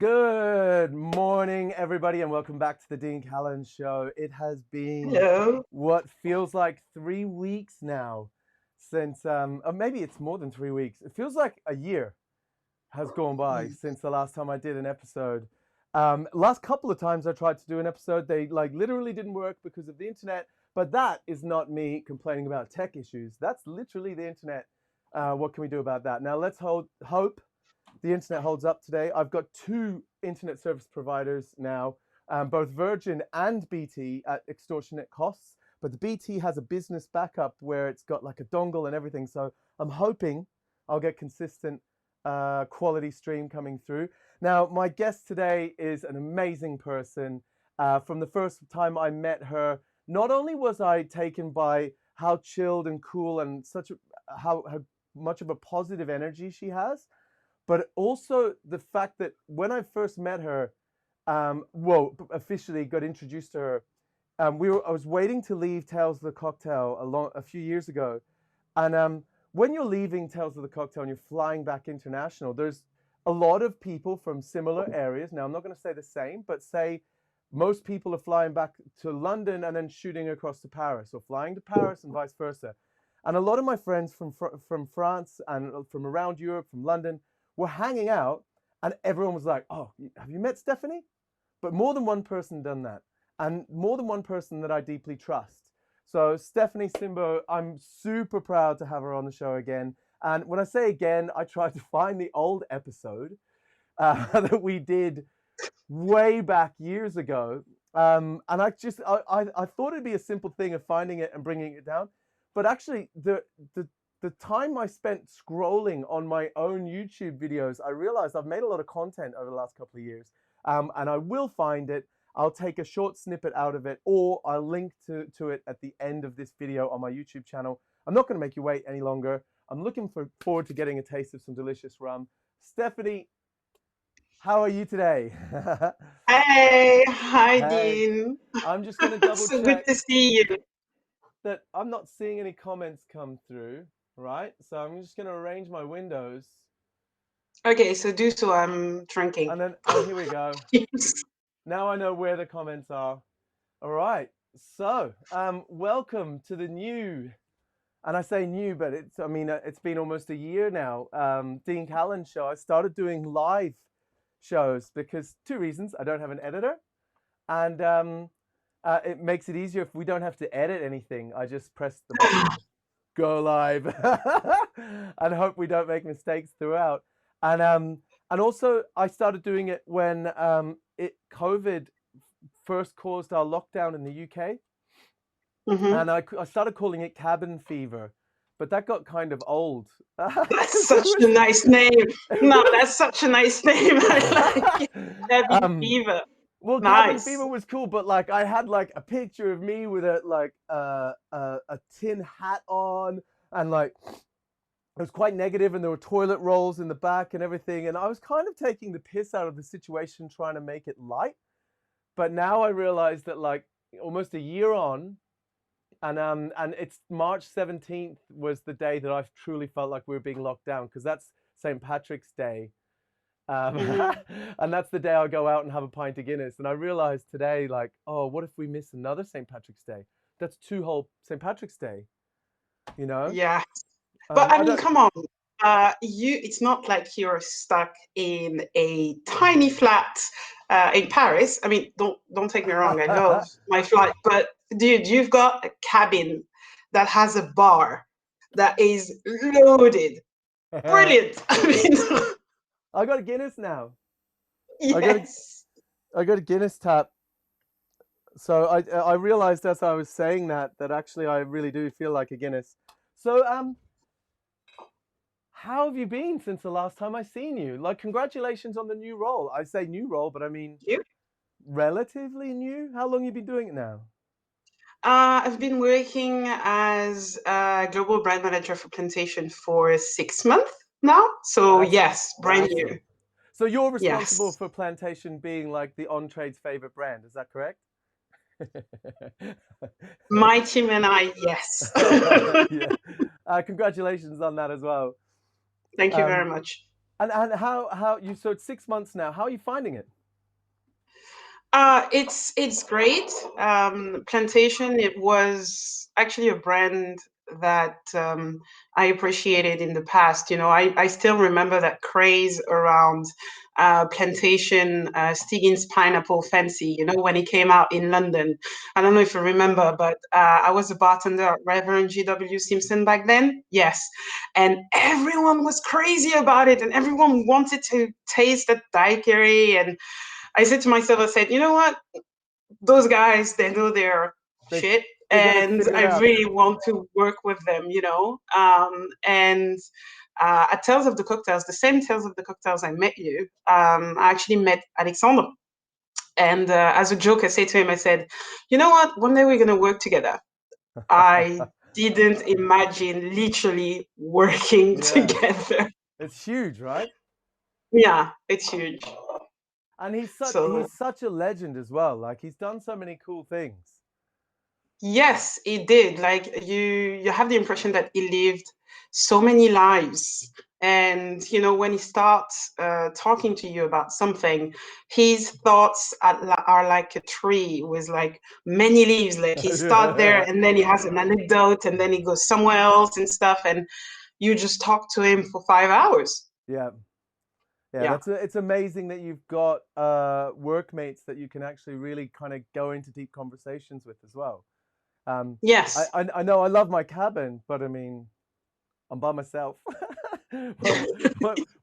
Good morning, everybody, and welcome back to the Dean Callan Show. It has been Hello. what feels like 3 weeks now since, or maybe it's more than 3 weeks. It feels like a year has gone by since the last time I did an episode. Last couple of times I tried to do an episode, they literally didn't work because of the internet. But that is not me complaining about tech issues. That's literally the internet. What can we do about that? Now let's hope the internet holds up today. I've got two internet service providers now, both Virgin and BT at extortionate costs. But the BT has a business backup where it's got like a dongle and everything. So I'm hoping I'll get consistent quality stream coming through. Now, my guest today is an amazing person. From the first time I met her, not only was I taken by how chilled and cool and how much of a positive energy she has, but also the fact that when I first met her, officially got introduced to her, I was waiting to leave Tales of the Cocktail a few years ago, and when you're leaving Tales of the Cocktail and you're flying back international, there's a lot of people from similar areas. Now, I'm not going to say the same, but say most people are flying back to London and then shooting across to Paris, or flying to Paris and vice versa. And a lot of my friends from France and from around Europe, from London, were hanging out, and everyone was like, "Oh, have you met Stephanie?" But more than one person done that, and more than one person that I deeply trust. So Stephanie Simbo, I'm super proud to have her on the show again. And when I say again, I tried to find the old episode that we did way back years ago. And I thought it'd be a simple thing of finding it and bringing it down. But actually, the time I spent scrolling on my own YouTube videos, I realized I've made a lot of content over the last couple of years. And I will find it. I'll take a short snippet out of it, or I'll link to it at the end of this video on my YouTube channel. I'm not going to make you wait any longer. I'm looking forward to getting a taste of some delicious rum. Stephanie, how are you today? Hey, hi Hey, Dean. I'm just going to double So good check to see you. that I'm not seeing any comments come through, right? So I'm just going to arrange my windows, Okay, so do so. I'm drinking. and here we go. Yes. Now I know where the comments are. All right. So, welcome to the new, and I say new, but it's been almost a year now. Dean Callan Show. I started doing live shows because two reasons. I don't have an editor, and it makes it easier if we don't have to edit anything. I just press the button, go live, and hope we don't make mistakes throughout. And also I started doing it when COVID first caused our lockdown in the UK, Mm-hmm. and I started calling it cabin fever, but that got kind of old That's because such a nice name. it No, was that's such a nice name. I like it. Heavy um fever. well, cabin fever Nice. was cool, but like I had like a picture of me with a tin hat on, and like it was quite negative, and there were toilet rolls in the back and everything, and I was kind of taking the piss out of the situation, trying to make it light. But now I realize that like almost a year on, and it's March 17th was the day that I've truly felt like we were being locked down, because that's St. Patrick's Day. Um, Mm-hmm. and that's the day I'll go out and have a pint of Guinness. And I realized today, like, oh, what if we miss another St. Patrick's Day? That's two whole St. Patrick's Day, you know? Yeah. But I I mean, don't, come on. It's not like you're stuck in a tiny flat in Paris. I mean, don't take me wrong. I love my flight, but dude, you've got a cabin that has a bar that is loaded. Brilliant. I mean, I got a Guinness now. I got a, yes. I got a Guinness tap. So I realized as I was saying that actually I really do feel like a Guinness. So how have you been since the last time I seen you? Like, congratulations on the new role. I say new role, but I mean You? relatively new. How long you been doing it now? I've been working as a global brand manager for Plantation for 6 months now. So That's yes, brand new. awesome. So you're responsible Yes. for Plantation being like the on-trade's favorite brand. Is that correct? My team and I, yes. Yeah. Congratulations on that as well. Thank you very Um, much. And how you, so it's 6 months now. How are you finding it? It's great. Plantation, it was actually a brand that I appreciated in the past. You know, I still remember that craze around Plantation Stiggins Pineapple Fancy, you know, when it came out in London. I don't know if you remember, but I was a bartender at Reverend G.W. Simpson back then. Yes. And everyone was crazy about it, and everyone wanted to taste that daiquiri. And I said to myself, I said, you know what? Those guys, they know their They shit, they're gonna and figure I it out. really want to work with them, you know? And at Tales of the Cocktails, the same Tales of the Cocktails I met you, I actually met Alexandre. And as a joke, I said to him, I said, you know what? One day we're going to work together. I didn't imagine literally working Yeah, together. it's huge, right? Yeah, it's huge. And So he's such a legend as well. Like he's done so many cool things. yes, it did. Like you have the impression that he lived so many lives. And you know, when he starts talking to you about something, his thoughts are like a tree with like many leaves. Like he starts there, Yeah, and then he has an anecdote, and then he goes somewhere else and stuff. And you just talk to him for 5 hours. yeah, yeah. Yeah. It's amazing that you've got workmates that you can actually really kind of go into deep conversations with as well. Um, Yes. I know I love my cabin, but I mean I'm by myself.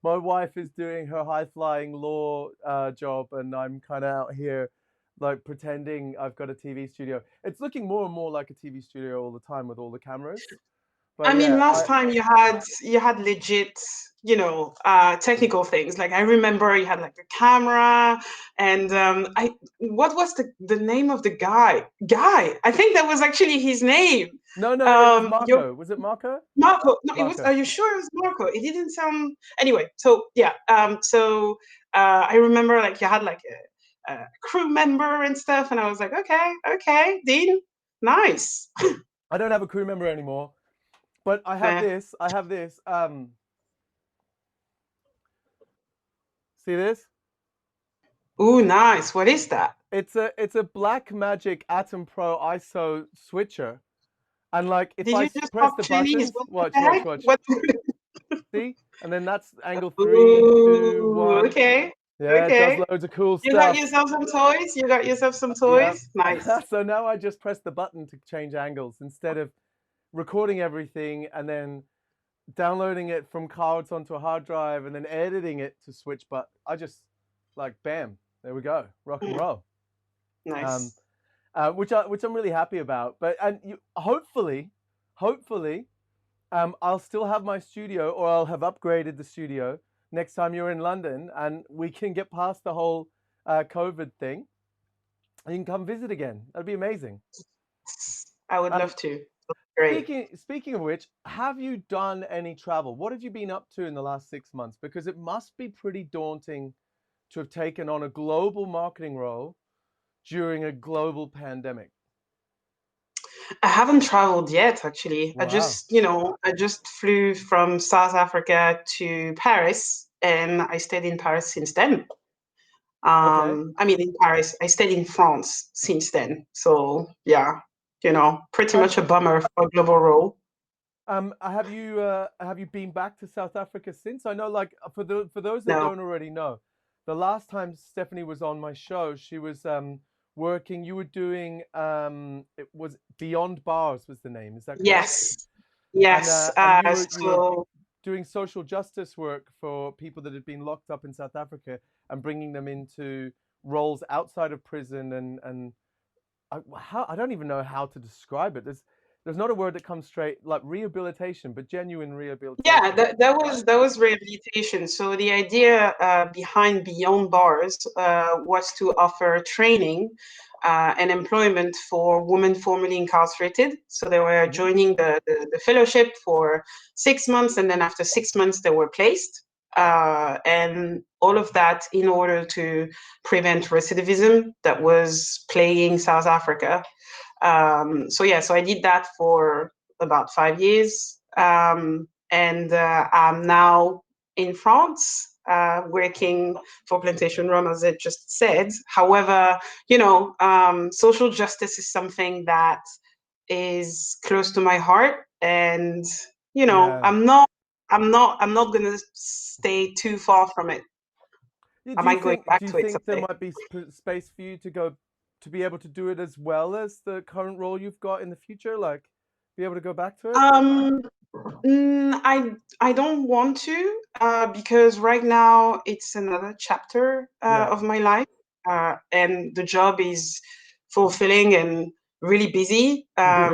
My wife is doing her high flying law job, and I'm kind of out here like pretending I've got a TV studio. It's looking more and more like a TV studio all the time with all the cameras. I But mean, yeah, last time you had legit, you know, technical things. Like I remember you had like a camera, and I what was the name of the guy? Guy, I think that was actually his name. no, it was Your Marco. Was it Marco? Marco. No, it was. Marco. Are you sure it was Marco? It didn't sound. Anyway, so yeah. I remember like you had like a crew member and stuff, and I was like, okay, okay, Dean, nice. I don't have a crew member anymore, but I have Eh. this. I have this. See this? Ooh, nice. What is that? It's a Black Magic Atom Pro ISO switcher. And like if Did I you just press talk the Chinese? buttons, What watch, the watch, heck? watch. What? See? And then that's angle three, two, Ooh, one. okay, Yeah, it does okay. loads of cool You got stuff. yourself some toys? You got yourself some Yeah. toys? Nice. So now I just press the button to change angles instead of recording everything and then downloading it from cards onto a hard drive and then editing it to switch. But I just like bam, there we go, rock and Mm, roll. Um, nice. which I'm really happy about. But and you hopefully, I'll still have my studio, or I'll have upgraded the studio next time you're in London, and we can get past the whole COVID thing. And you can come visit again. That'd be amazing. I would Um, love to. Great. speaking of which, have you done any travel? What have you been up to in the last 6 months? Because it must be pretty daunting to have taken on a global marketing role during a global pandemic. I haven't traveled yet, actually. Wow. I just flew from South Africa to Paris, and I stayed in Paris since then. Okay. I mean, in Paris, I stayed in France since then. So yeah, pretty And much a bummer for a global role. have you been back to South Africa since? I know, like for those that No. don't already know, the last time Stephanie was on my show, she was working. You were doing it was Beyond Bars was the name. Is that correct? Yes. Yes. And you were So doing social justice work for people that had been locked up in South Africa and bringing them into roles outside of prison and I don't even know how to describe it. There's not a word that comes straight like rehabilitation, but genuine yeah, rehabilitation, that right? was rehabilitation. So the idea behind Beyond Bars was to offer training and employment for women formerly incarcerated. So they were Hmm. joining the fellowship for 6 months, and then after 6 months, they were placed. And all of that in order to prevent recidivism that was plaguing South Africa. So I did that for about 5 years. And I'm now in France. working for Plantation Rum, as I just said. However, social justice is something that is close to my heart, and Yeah. I'm not gonna stay too far from it. Yeah, I might going do back you to it think there someday. might be space for you to be able to do it as well as the current role you've got in the future? Like, be able to go back to it? Um, I don't want to, because right now it's another chapter Yeah. of my life, and the job is fulfilling and really busy. Yeah.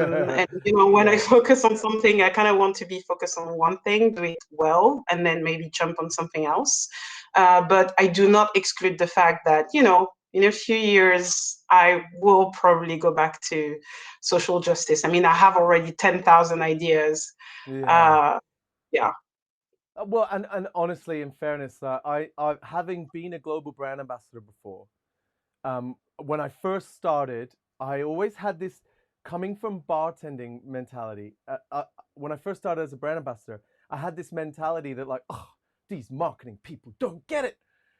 And when I Yeah. focus on something, I kind of want to be focused on one thing, do it well, and then maybe jump on something else. But I do not exclude the fact that in a few years I will probably go back to social justice. I mean, I have already 10,000 ideas. Yeah. Uh, yeah. Well, and honestly, in fairness, I having been a global brand ambassador before, when I first started, I always had this coming from bartending mentality. When I first started as a brand ambassador, I had this mentality that like, oh, these marketing people don't get it,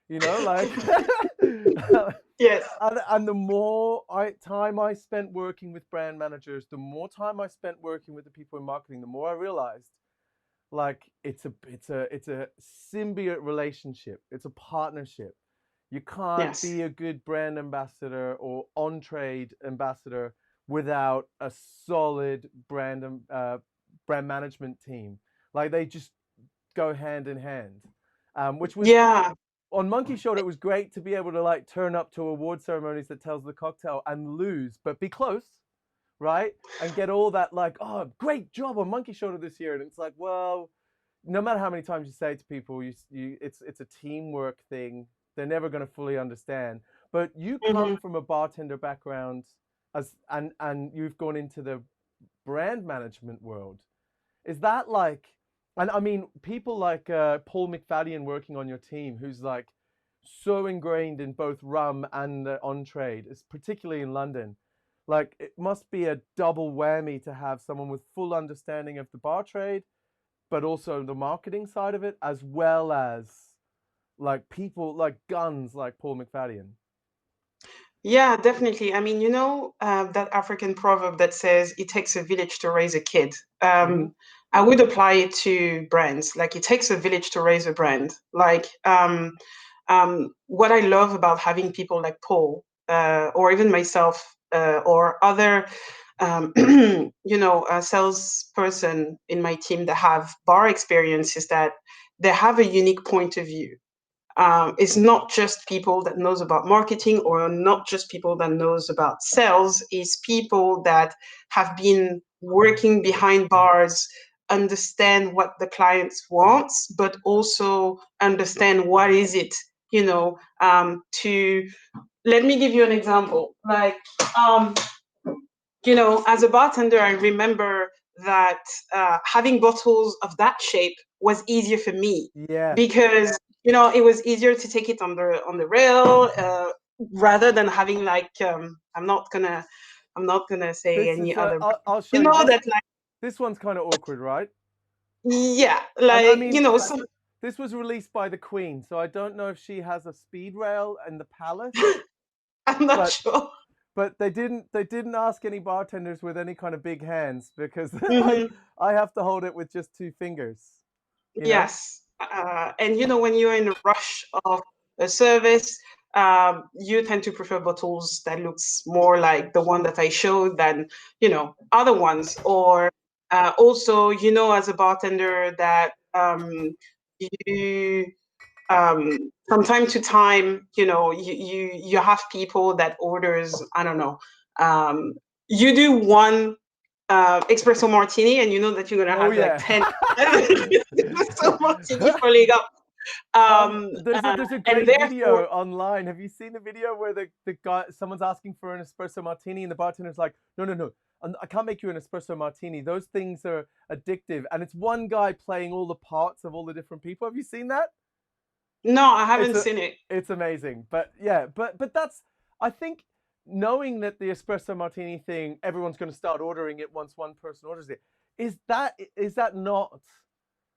like. Yes. And the more time I spent working with brand managers, the more time I spent working with the people in marketing, the more I realized like it's a symbiote relationship. It's a partnership. You can't Yes. be a good brand ambassador or on trade ambassador without a solid brand management team. Like they just go hand in hand. Which was Yeah. on Monkey Shoulder. It was great to be able to like turn up to award ceremonies that tells the cocktail and lose, but be close, right? And get all that like, oh, great job on Monkey Shoulder this year. And it's like, well, no matter how many times you say to people, it's a teamwork thing. They're never going to fully understand. But you Hmm. come from a bartender background, and you've gone into the brand management world. Is that like, and I mean, people like Paul McFadden working on your team, who's like so ingrained in both rum and on trade, particularly in London. Like, it must be a double whammy to have someone with full understanding of the bar trade, but also the marketing side of it, as well as like people like guns like Paul McFadden. Yeah, definitely. I mean, that African proverb that says it takes a village to raise a kid. Mm-hmm. I would apply it to brands. Like, it takes a village to raise a brand. Like, what I love about having people like Paul, or even myself, or other, a salesperson in my team that have bar experience is that they have a unique point of view. It's not just people that knows about marketing or not just people that knows about sales. It's people that have been working behind bars, understand what the clients wants, but also understand what is it, to let me give you an example. Like, um, as a bartender, I remember that having bottles of that shape was easier for me Yes. because it was easier to take it on the rail, rather than having like, I'm not gonna say This any is other. I'll show You you know this. that, like, This one's kind of awkward, right? yeah, And I like, mean, some. this was released by the Queen, so I don't know if she has a speed rail in the palace, I'm not but sure. they didn't ask any bartenders with any kind of big hands because Hmm. I have to hold it with just two fingers, you know? Yes. And when you're in a rush of a service, you tend to prefer bottles that looks more like the one that I showed than, other ones. Or also, as a bartender that you from time to time, you have people that orders, I don't know, um, you do one espresso martini, and you know that you're gonna Oh have like yeah. 10 espresso martini following up. There's a And great therefore, video online. Have you seen the video where the guy someone's asking for an espresso martini and the bartender's like, no, no, no, I can't make you an espresso martini. Those things are addictive. And it's one guy playing all the parts of all the different people. Have you seen that? no, I It's haven't a seen it. it's amazing. But yeah, but that's, I think, knowing that the espresso martini thing, everyone's going to start ordering it once one person orders it. Is that not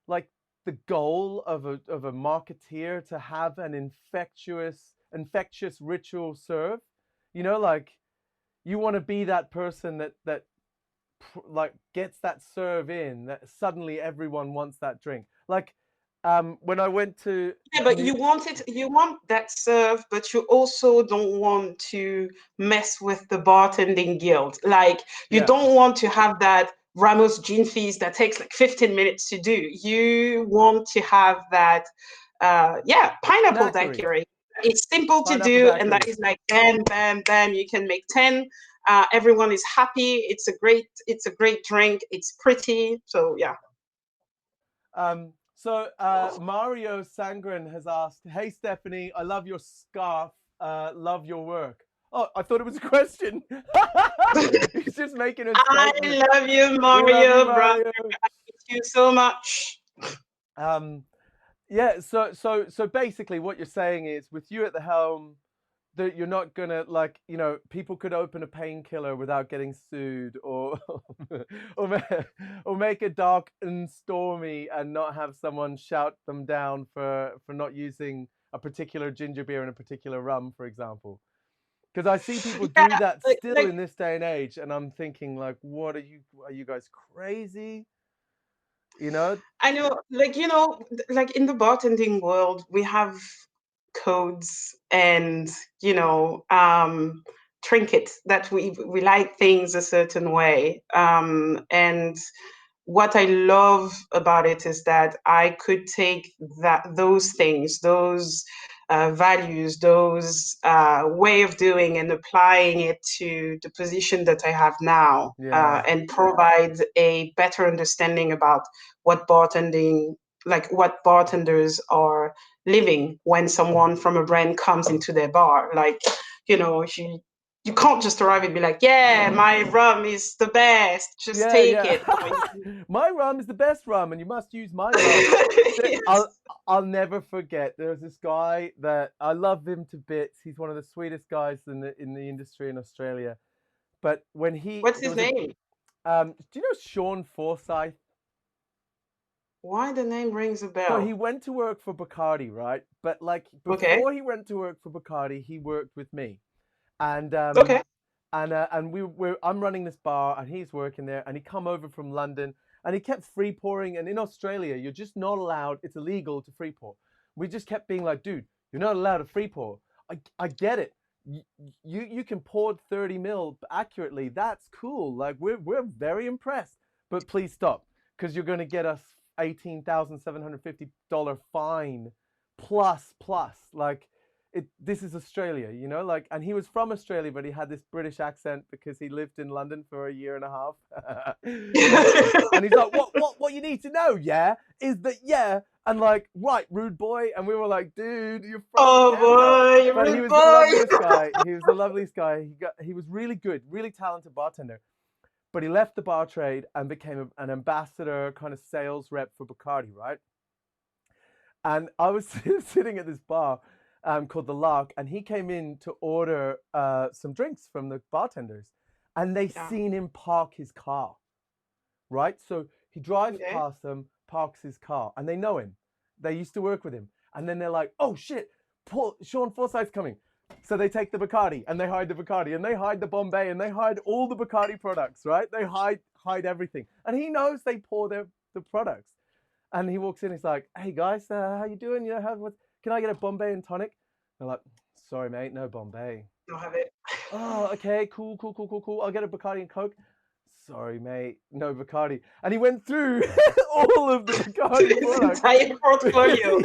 like the goal of a marketeer to have an infectious ritual serve. You know, like you want to be that person that like gets that serve in that suddenly everyone wants that drink. Like when I went to Yeah, but you want that serve, but you also don't want to mess with the bartending guild. Like you yeah, don't want to have that Ramos gin feast that takes like 15 minutes to do. You want to have that pineapple daiquiri, daiquiri. It's simple to pineapple do, and that daiquiri. is like bam, bam, bam. You can make 10. Everyone is happy. It's a great drink. It's pretty. So yeah. Mario Sangren has asked, "Hey Stephanie, I love your scarf. Love your work." Oh, I thought it was a question. He's just making a I statement. love you, We love you, Mario, brother. Mario. Thank you so much. Yeah. So basically, what you're saying is, with you at the helm, that you're not gonna like, people could open a painkiller without getting sued, or or make it dark and stormy and not have someone shout them down for not using a particular ginger beer and a particular rum, for example. Because I see people do Yeah, that still like in this day and age, and I'm thinking like, what are you guys crazy? You know? I know, like in the bartending world, we have codes and trinkets that we like things a certain way. And what I love about it is that I could take those things, those values, those way of doing, and applying it to the position that I have now, Yeah. and provide a better understanding about what bartending, like what bartenders are living when someone from a brand comes into their bar. Like, you can't just arrive and be like, yeah, my rum is the best, just Yeah, take yeah. it. No, My rum is the best rum, and you must use my rum. yes. I'll never forget. There was this guy that I love him to bits. He's one of the sweetest guys in the industry in Australia. But when What's there his was a name? do you know Sean Forsyth? Why the name rings a So he bell? went to work for Bacardi, right? But like Okay. before he went to work for Bacardi, he worked with me, and Okay. I'm running this bar and he's working there, and he come over from London, and he kept free pouring, and in Australia you're just not allowed, it's illegal to free pour. We just kept being like, dude, you're not allowed to free pour. I get it. You can pour 30 mil accurately. That's cool. Like we're very impressed. But please stop, because you're gonna get us $18,750 fine plus. Like this is Australia, like, and he was from Australia, but he had this British accent because he lived in London for a year and a half. And he's like, what you need to know, yeah, is that, yeah, and like, right, rude boy. And we were like, dude, you're from Oh Canada. boy, But he rude was the loveliest boy. guy. He was the loveliest guy. He was really good, really talented bartender. But he left the bar trade and became an ambassador, kind of sales rep for Bacardi, right? And I was sitting at this bar called the Lark, and he came in to order some drinks from the bartenders, and they Yeah. seen him park his car, right? So he drives Okay. past them, parks his car, and they know him. They used to work with him, and then they're like, "Oh shit, Sean Forsyth's coming." So they take the Bacardi, and they hide the Bacardi, and they hide the Bombay, and they hide all the Bacardi products, right? They hide everything, and he knows they pour the products. And he walks in, he's like, "Hey guys, how you doing? Can I get a Bombay and tonic?" They're like, "Sorry mate, no Bombay." Don't have it. "Oh, okay, cool. I'll get a Bacardi and Coke." "Sorry mate, no Bacardi." And he went through all of the Bacardi His products entire because portfolio.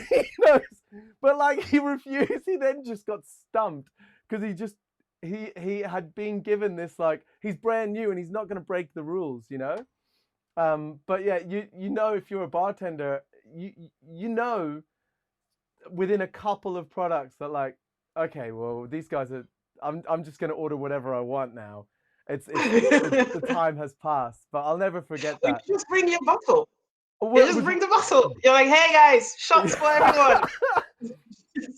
he knows, but like he refused. He then just got stumped because he had been given this, like, he's brand new and he's not going to break the rules. But yeah, if you're a bartender, you know within a couple of products that, like, okay, well, these guys are. I'm just going to order whatever I want now. The time has passed, but I'll never forget You that. just bring your bottle. You Well, it just was. bring the bottle. You're like, hey guys, shots for everyone.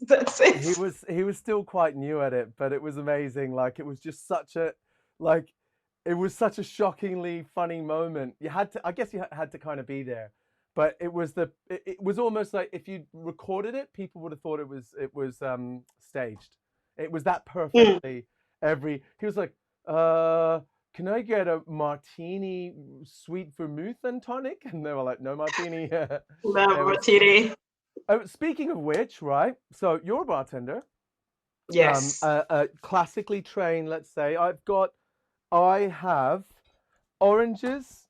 That's he it. was still quite new at it, but it was amazing. Like, it was just like it was such a shockingly funny moment. I guess you had to kind of be there. but it was almost like if you recorded it, people would have thought it was staged. It was that Mm. perfectly. He was like, can I get a martini sweet vermouth and tonic? And they were like, no martini. It was. Martini. Speaking of which, right? So you're a bartender, Yes. classically trained. Let's say I have oranges,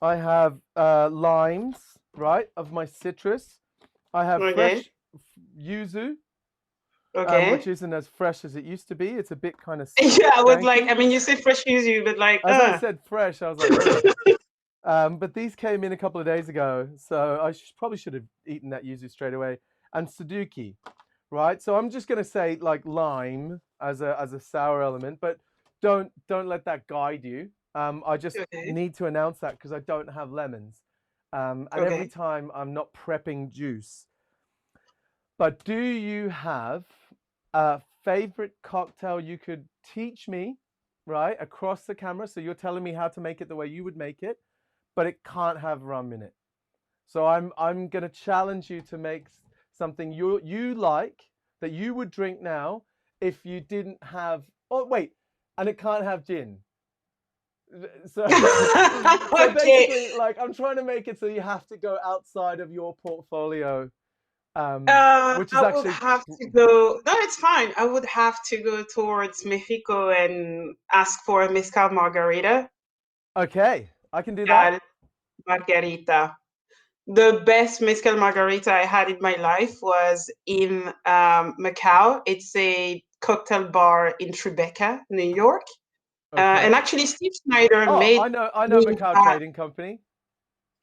I have limes, right, of my citrus. I have Okay. fresh yuzu, which Okay. isn't as fresh as it used to be. It's a bit kind of Yeah, I was like, stanky. I mean, you say fresh yuzu, but like, As I said fresh, I was like, ugh. But these came in a couple of days ago, so I probably should have eaten that yuzu straight away. And Suzuki, right? So I'm just gonna say like lime as a sour element, but don't let that guide you. I just okay. need to announce that because I don't have lemons, and every Okay. time I'm not prepping juice. But do you have a favorite cocktail you could teach me, right, across the camera? So you're telling me how to make it the way you would make it, but it can't have rum in it. So I'm gonna challenge you to make something you like that you would drink now if you didn't have. Oh wait, and it can't have gin. So so Okay. basically, like I'm trying to make it so you have to go outside of your portfolio, which is I would actually have to go. No, it's fine. I would have to go towards Mexico and ask for a mezcal margarita. okay. I can do that. Yeah, margarita. The best mezcal margarita I had in my life was in Macau. It's a cocktail bar in Tribeca, New York. And Okay. actually, Steve Snyder Oh, made I know me Macau that. Trading Company.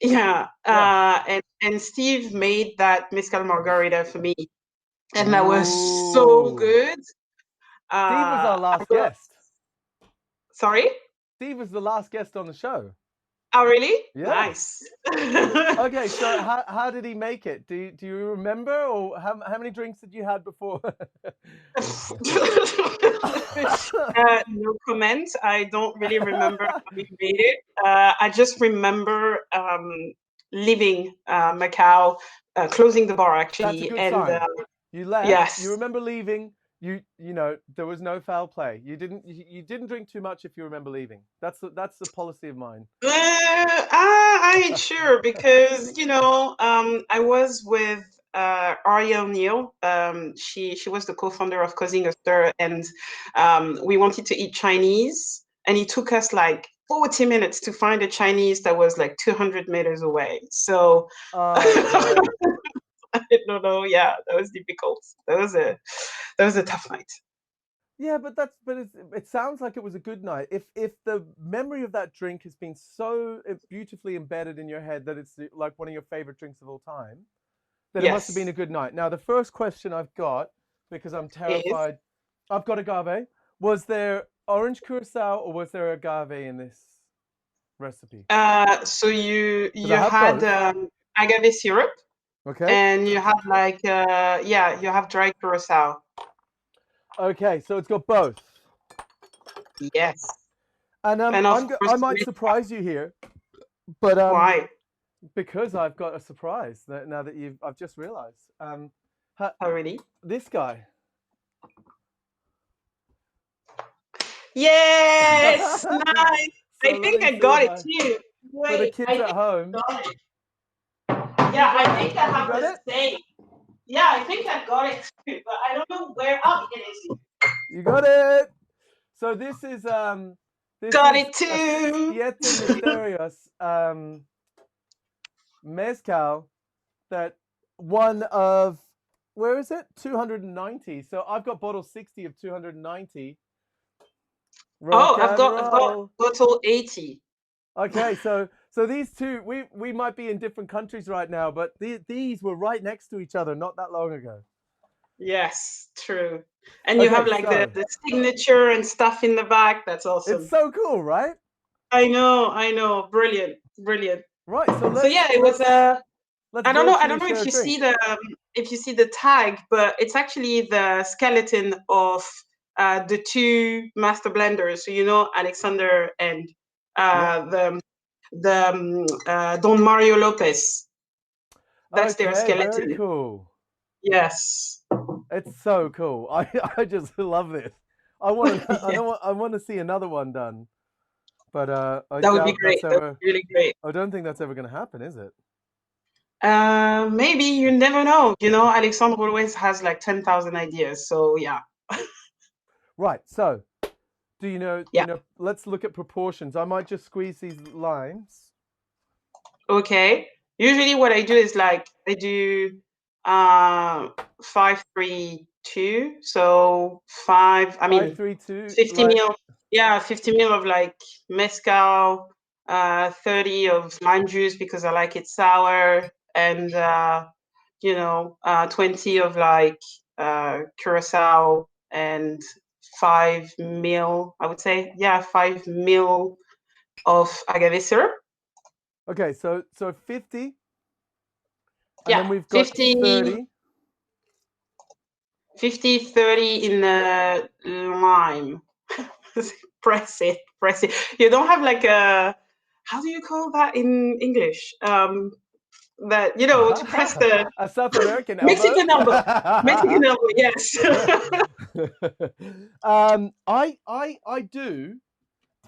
Yeah, Yeah. and Steve made that mezcal margarita for me, and that was so Ooh. good. Steve was our I last will, guest. sorry? Steve was the last guest on the show. Oh, really? Yeah. Nice. Okay, so how did he make it? Do you remember, or how many drinks did you had before? No comment. I don't really remember how we made it. I just remember leaving Macau, closing the bar That's a actually, good and sign. You left. You yes. remember leaving. You know there was no foul play. You didn't drink too much if you remember leaving. That's the policy of mine. I ain't sure because I was with Ariel Neal. She was the co-founder of Causing a Stir, and we wanted to eat Chinese, and it took us like 40 minutes to find a Chinese that was like 200 meters away. So Okay. I don't know. Yeah, that was difficult. That was a tough night. Yeah, it sounds like it was a good night. If the memory of that drink has been so beautifully embedded in your head that it's like one of your favorite drinks of all time, then it must have been Yes, a good night. Now, the first question I've got, because I'm is. terrified, I've got agave. Was there orange curacao or was there agave in this recipe? So you Because I you have had both. agave syrup. Okay. And you have like yeah, you have dried curacao. Okay, so it's got both. Yes. And And of I course, might surprise you here, but why? because I've got a surprise now that I've just realized. Already? This guy. Yes, nice. So I let think me I see if got it I too. for the Wait, kids I at think home. I got it. You Yeah, I think I you have got the it? same. Yeah, I think I got it too, but I don't know where. Oh, it is. You got it. So this Got is it a too. Siete Misterios mezcal that one of where is it? 290. So I've got bottle 60 of 290. Oh, Rock I've and got roll. bottle 80. Okay, so these two we might be in different countries right now, but these were right next to each other not that long ago. Yes, true. And you Okay, have like so the signature and stuff in the back. That's it's awesome. so cool, right? I know. Brilliant, brilliant. Right, so So yeah, it was let's I don't virtually know share if a you see drink. the tag, but it's actually the skeleton of the two master blenders. So Alexander and Yeah. the Don Mario Lopez. That's their Okay, very skeleton. cool. Yes. It's so cool. I just love this. I want to Yes. I want to see another one done, but I That would be doubt that's great. That would ever. be really great. I don't think that's ever going to happen, is it? Maybe you never know. Alexandre always has like 10,000 ideas. So yeah. Right. So, do you know? Yeah. Let's look at proportions. I might just squeeze these lines. Okay. Usually what I do is like I do 5-3-2. So I Five, mean three, two. 50 Like, mil, yeah, 50 mil of like mezcal, 30 of lime juice because I like it sour, and 20 of like curacao, and 5 mil, I would say, yeah, 5 mil of agave syrup. okay, so 50, and Yeah, then we've got 50, 30. 50, 30 in the lime. Press it, press it. You don't have like a, how do you call that in English? That, to press the A South American elbow. Mexican elbow. Mexican elbow, yes. I do.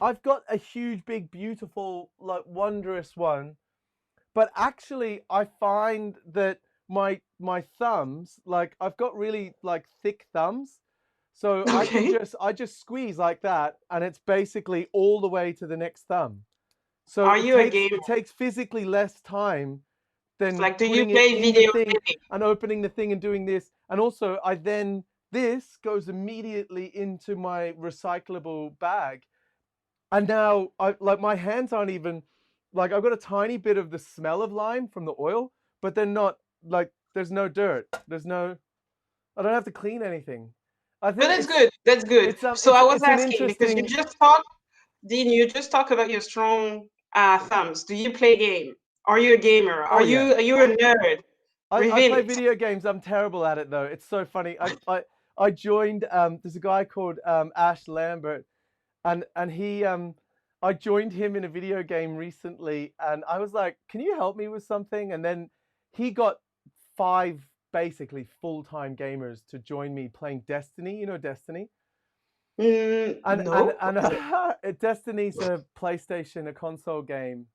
I've got a huge, big, beautiful, like wondrous one, but actually, I find that my thumbs, like I've got really like thick thumbs, so Okay. I just squeeze like that, and it's basically all the way to the next thumb. So Are you a gamer? it takes physically less time than Like, do you putting it play in the video thing games? and opening the thing and doing this. And also, this goes immediately into my recyclable bag. And now, my hands aren't even like I've got a tiny bit of the smell of lime from the oil, but they're not like there's no dirt. I don't have to clean anything. I But think that's good. That's good. So I was it's an asking because interesting. You just talk about your strong thumbs. Do you play game? Are you a gamer? Oh yeah. Are you a nerd? I Reveal play it. video games. I'm terrible at it though. It's so funny. I joined there's a guy called Ash Lambert, and he I joined him in a video game recently, and I was like, "Can you help me with something?" And then he got five basically full-time gamers to join me playing Destiny. You know Destiny? No. Destiny's a PlayStation, a console game.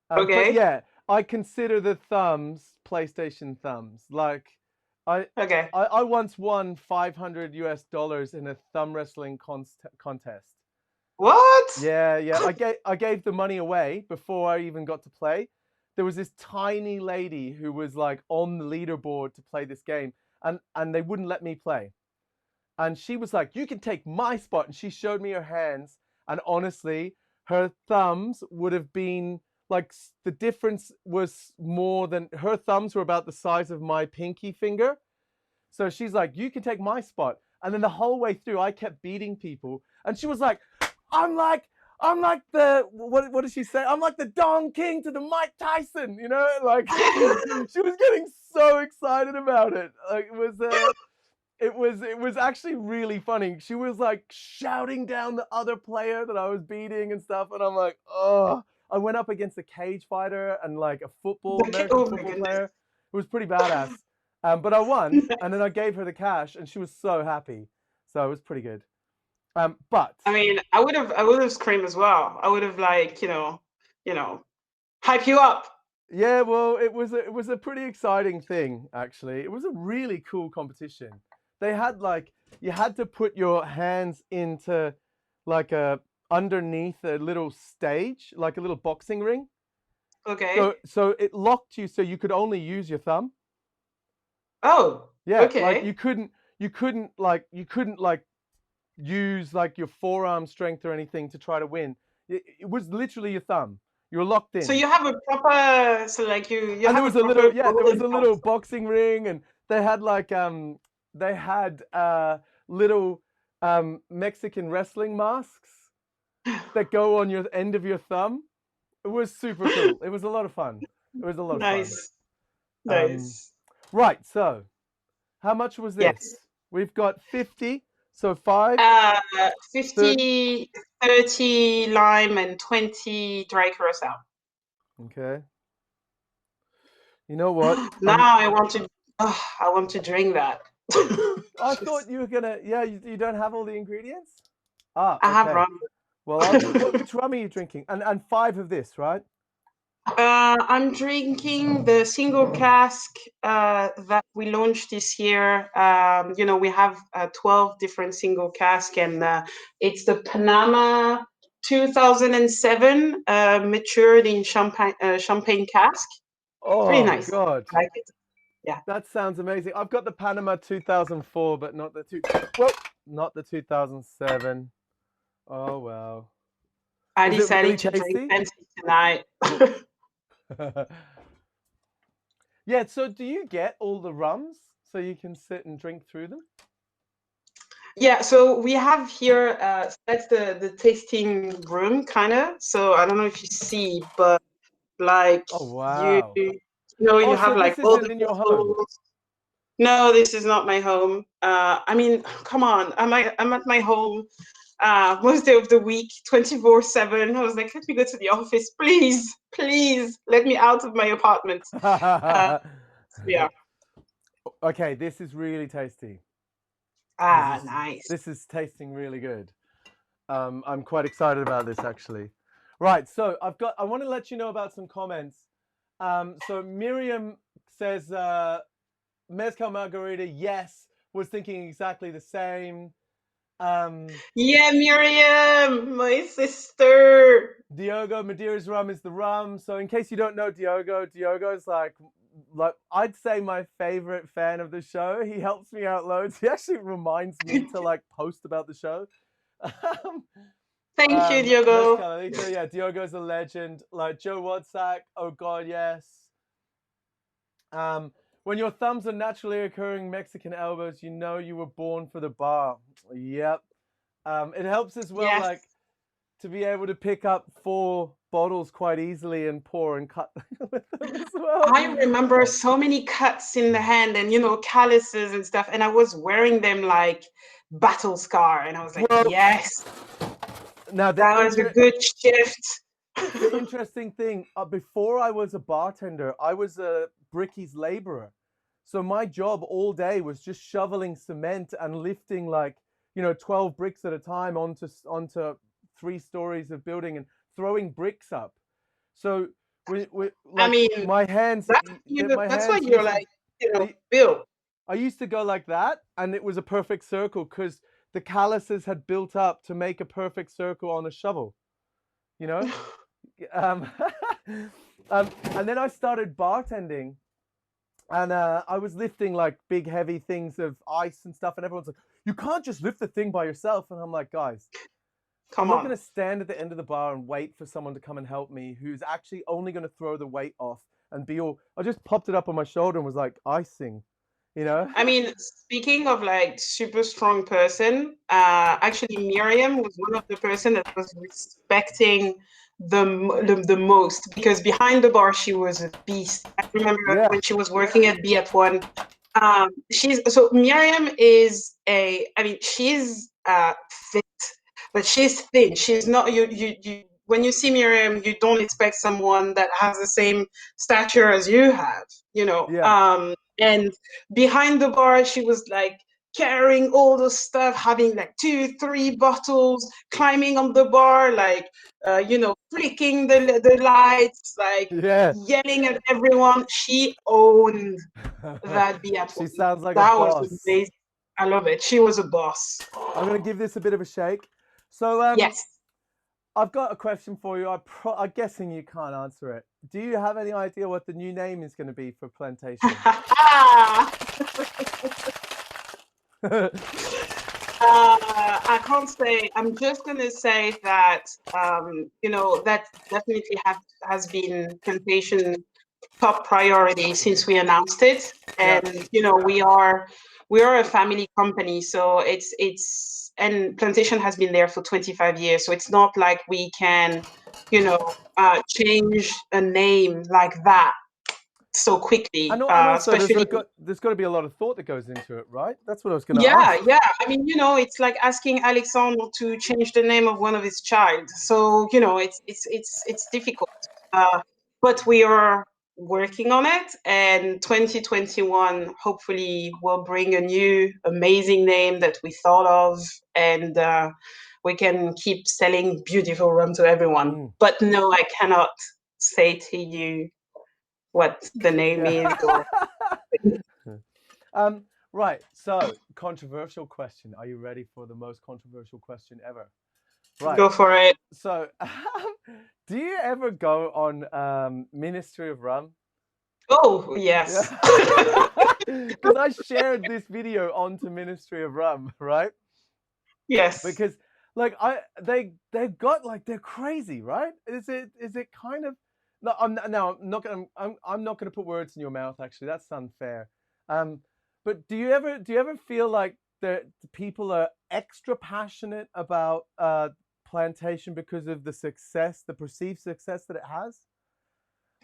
But Okay. yeah, I consider the thumbs PlayStation thumbs. Like, I Okay. I once won $500 in a thumb wrestling contest. What? Yeah, yeah. I gave the money away before I even got to play. There was this tiny lady who was like on the leaderboard to play this game, and they wouldn't let me play. And she was like, "You can take my spot." And she showed me her hands, and honestly, her thumbs would have been like the difference was more than her thumbs were about the size of my pinky finger. So she's like, "You can take my spot." And then the whole way through, I kept beating people, and she was like, "I'm like." I'm like the what did she say? I'm like the Don King to the Mike Tyson, like she was getting so excited about it. Like it was actually really funny. She was like shouting down the other player that I was beating and stuff, and I'm like, oh. I went up against a cage fighter and like a American Oh my football goodness. player. It was pretty badass. But I won, and then I gave her the cash, and she was so happy. So it was pretty good. But I mean, I would have screamed as well. I would have like, hype you up. yeah, well, it was a pretty exciting thing actually. It was a really cool competition. They had like you had to put your hands into like a underneath a little stage, like a little boxing ring. Okay. So it locked you so you could only use your thumb. Oh, Yeah, like okay. you couldn't like use like your forearm strength or anything to try to win. It was literally your thumb. You were locked So in. you have a proper, so like you And there have a was a little proper yeah, there was golden a little house. boxing ring, and they had like they had little Mexican wrestling masks that go on your end of your thumb. It was super cool. It was a lot of fun. It was a lot of fun. Nice. Um, Nice. right, so how much was Yes. this? We've got 50, so 5, Uh, 30. 50, 30 lime and 20 dry curacao. Okay. You know what? Now I want to. Oh, I want to drink that. I Just, thought you were gonna. Yeah, you don't have all the ingredients. Ah, I have okay. rum. Well, I'll do. Which rum are you drinking? And 5 of this, right? I'm drinking the single cask that we launched this year. We have 12 different single cask, and it's the Panama 2007 matured in champagne cask. Pretty Oh nice. God, I like it. Yeah. that sounds amazing. I've got the Panama 2004, but not the well, not the 2007. Oh well. I Is it really decided to drink tasty? fancy tonight. Yeah. So, do you get all the rums so you can sit and drink through them? Yeah, so we have here, that's the tasting room, kind of. So I don't know if you see, but like Oh you, wow. you Oh, so have like this all the isn't in your home. bottles. No, this is not my home. I mean, come on, I'm at my home most day of the week, 24/7. I was like, let me go to the office, please, please, let me out of my apartment. Uh, yeah. Okay, this is really tasty. This Ah, is nice. this is tasting really good. I'm quite excited about this actually. Right, so I want to let you know about some comments. So Miriam says mezcal margarita, yes, was thinking exactly the same. Um, Yeah, Miriam, my sister. Diogo, Madeira's rum is the rum. So in case you don't know Diogo is like I'd say my favorite fan of the show. He helps me out loads. He actually reminds me to like post about the show. Thank you, Diogo. Mezcalito, yeah, Diogo's a legend. Like Joe Wadsack, oh god, yes. When your thumbs are naturally occurring Mexican elbows, you know you were born for the bar. Yep. It helps as well, Yes. like to be able to pick up 4 bottles quite easily and pour and cut with them as well. I remember so many cuts in the hand and, calluses and stuff. And I was wearing them like battle scar. And I was like, Well, yes, now that was a good shift. the interesting thing, before I was a bartender, I was a brickies laborer. So my job all day was just shoveling cement and lifting 12 bricks at a time onto 3 stories of building and throwing bricks up. So I like mean, my hands, my that's why hands you're used to like, they, built. I used to go like that, and it was a perfect circle because the calluses had built up to make a perfect circle on a shovel, you know? Um, and then I started bartending, and I was lifting like big, heavy things of ice and stuff, and everyone's like, "You can't just lift the thing by yourself." And I'm like, "Guys, I'm Come not on. going to stand at the end of the bar and wait for someone to come and help me who's actually only going to throw the weight off and be all." I just popped it up on my shoulder and was like icing, you know? I mean, speaking of like super strong person, actually Miriam was one of the person that was respecting the most, because behind the bar she was a beast. I remember Yeah, when she was working at B at one. Miriam is she's fit, but she's thin. She's not you. When you see Miriam, you don't expect someone that has the same stature as you have, yeah. and behind the bar she was like carrying all the stuff, having like 2 3 bottles, climbing on the bar, like flicking the lights, like Yeah. yelling at everyone. She owned that She biathlon. sounds like a That was boss. amazing. I love it. She was a boss. I'm going to give this a bit of a shake. So, Yes. I've got a question for you. I'm guessing you can't answer it. Do you have any idea what the new name is going to be for Plantation? I can't say. I'm just gonna say that that definitely has been Plantation top priority since we announced it, Yeah. and we are a family company, so and Plantation has been there for 25 years, so it's not like we can change a name like that so quickly, And also, especially. there's got to be a lot of thought that goes into it, right? That's what I was going to Yeah, ask. yeah. I mean, it's like asking Alexander to change the name of one of his child. So, it's difficult. But working on it, and 2021 hopefully will bring a new amazing name that we thought of, and we can keep selling beautiful rum to everyone. But no, I cannot say to you what the name is. Or Right, so controversial question. Are you ready for the most controversial question ever? Right. Go for it. So, do you ever go on Ministry of Rum? Oh, yes. Because I shared this video onto Ministry of Rum, right? Yes. Because like they've got like they're crazy, right? Is it kind of no? I'm not gonna put words in your mouth. Actually, that's unfair. But do you ever feel like the people are extra passionate about plantation because of the success, the perceived success that it has?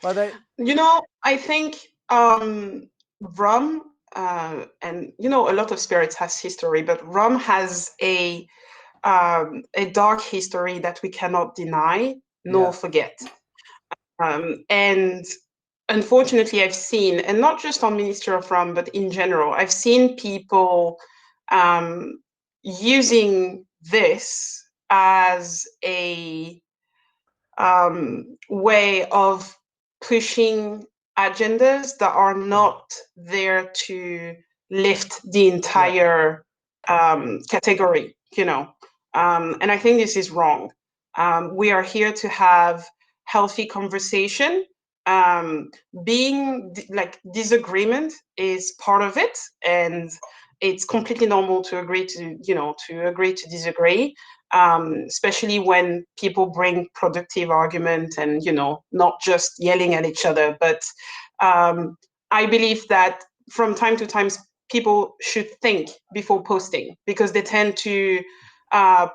Are they? I think rum, and a lot of spirits has history, but rum has a dark history that we cannot deny nor forget. And unfortunately, I've seen, and not just on Ministry of Rum, but in general, I've seen people using this as a way of pushing agendas that are not there to lift the entire category, and I think this is wrong. We are here to have healthy conversation. Being like disagreement is part of it, and it's completely normal to agree to disagree, especially when people bring productive argument and not just yelling at each other. But I believe that from time to time people should think before posting, because they tend to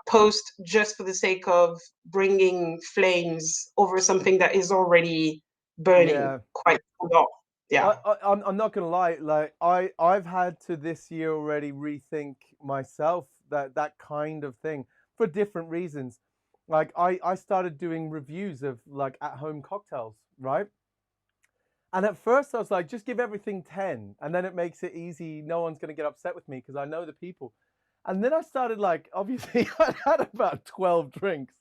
post just for the sake of bringing flames over something that is already burning quite a lot. Yeah. I'm not gonna lie. Like I've had to this year already rethink myself that kind of thing for different reasons. Like I started doing reviews of like at home cocktails, right? And at first I was like, just give everything 10, and then it makes it easy. No one's gonna get upset with me because I know the people. And then I started like, obviously I had about 12 drinks,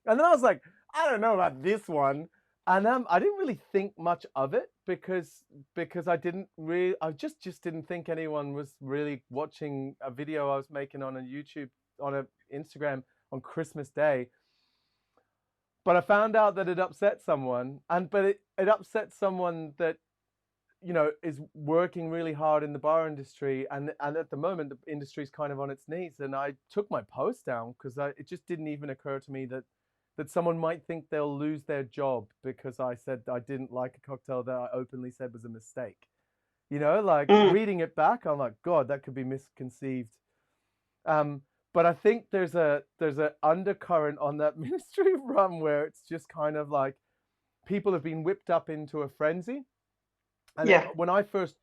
and then I was like, I don't know about this one. And I didn't really think much of it because I just didn't think anyone was really watching a video I was making on a YouTube, on a Instagram on Christmas Day. But I found out that it upset someone, but it upset someone that is working really hard in the bar industry, and at the moment the industry is kind of on its knees. And I took my post down because it just didn't even occur to me that someone might think they'll lose their job because I said I didn't like a cocktail that I openly said was a mistake. Like reading it back, I'm like, God, that could be misconceived. But I think there's a undercurrent on that Ministry of Rum where it's just kind of like people have been whipped up into a frenzy. And when I first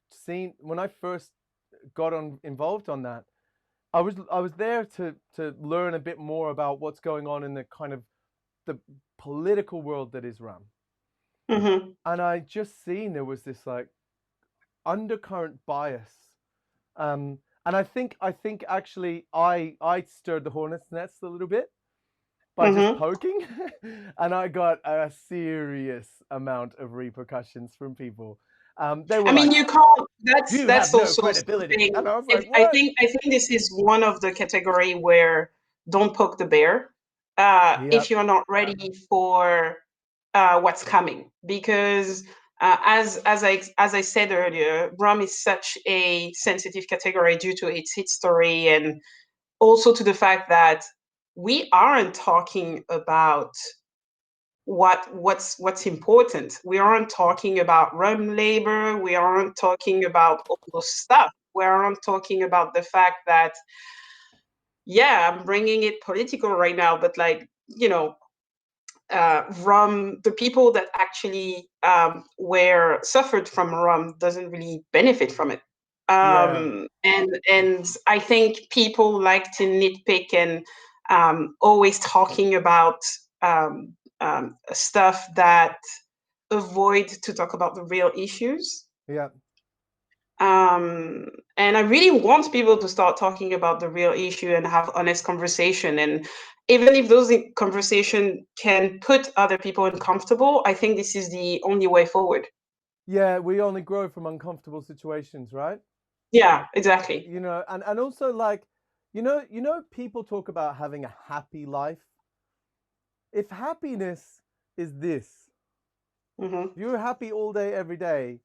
got involved on that, I was there to learn a bit more about what's going on in the kind of the political world that is rum. Mm-hmm. And I just seen there was this like undercurrent bias. And I think actually I stirred the hornet's nest a little bit by just poking, and I got a serious amount of repercussions from people. They were you can't. "You That's have no also credibility," something. and I was like, I "What?" think this is one of the category where don't poke the bear if you're not ready for what's coming, because as I said earlier, rum is such a sensitive category due to its history, and also to the fact that we aren't talking about what's important. We aren't talking about rum labor. We aren't talking about all those stuff. We aren't talking about the fact that, I'm bringing it political right now, but like, rum, the people that actually were suffered from rum doesn't really benefit from it. And I think people like to nitpick and always talking about stuff that avoid to talk about the real issues. Yeah. Um, and I really want people to start talking about the real issue and have honest conversation. And even if those conversation can put other people uncomfortable, I think this is the only way forward. Yeah, we only grow from uncomfortable situations, right? Yeah, exactly. You know, and also like, people talk about having a happy life. If happiness is this, Hmm. if you're happy all day, every day,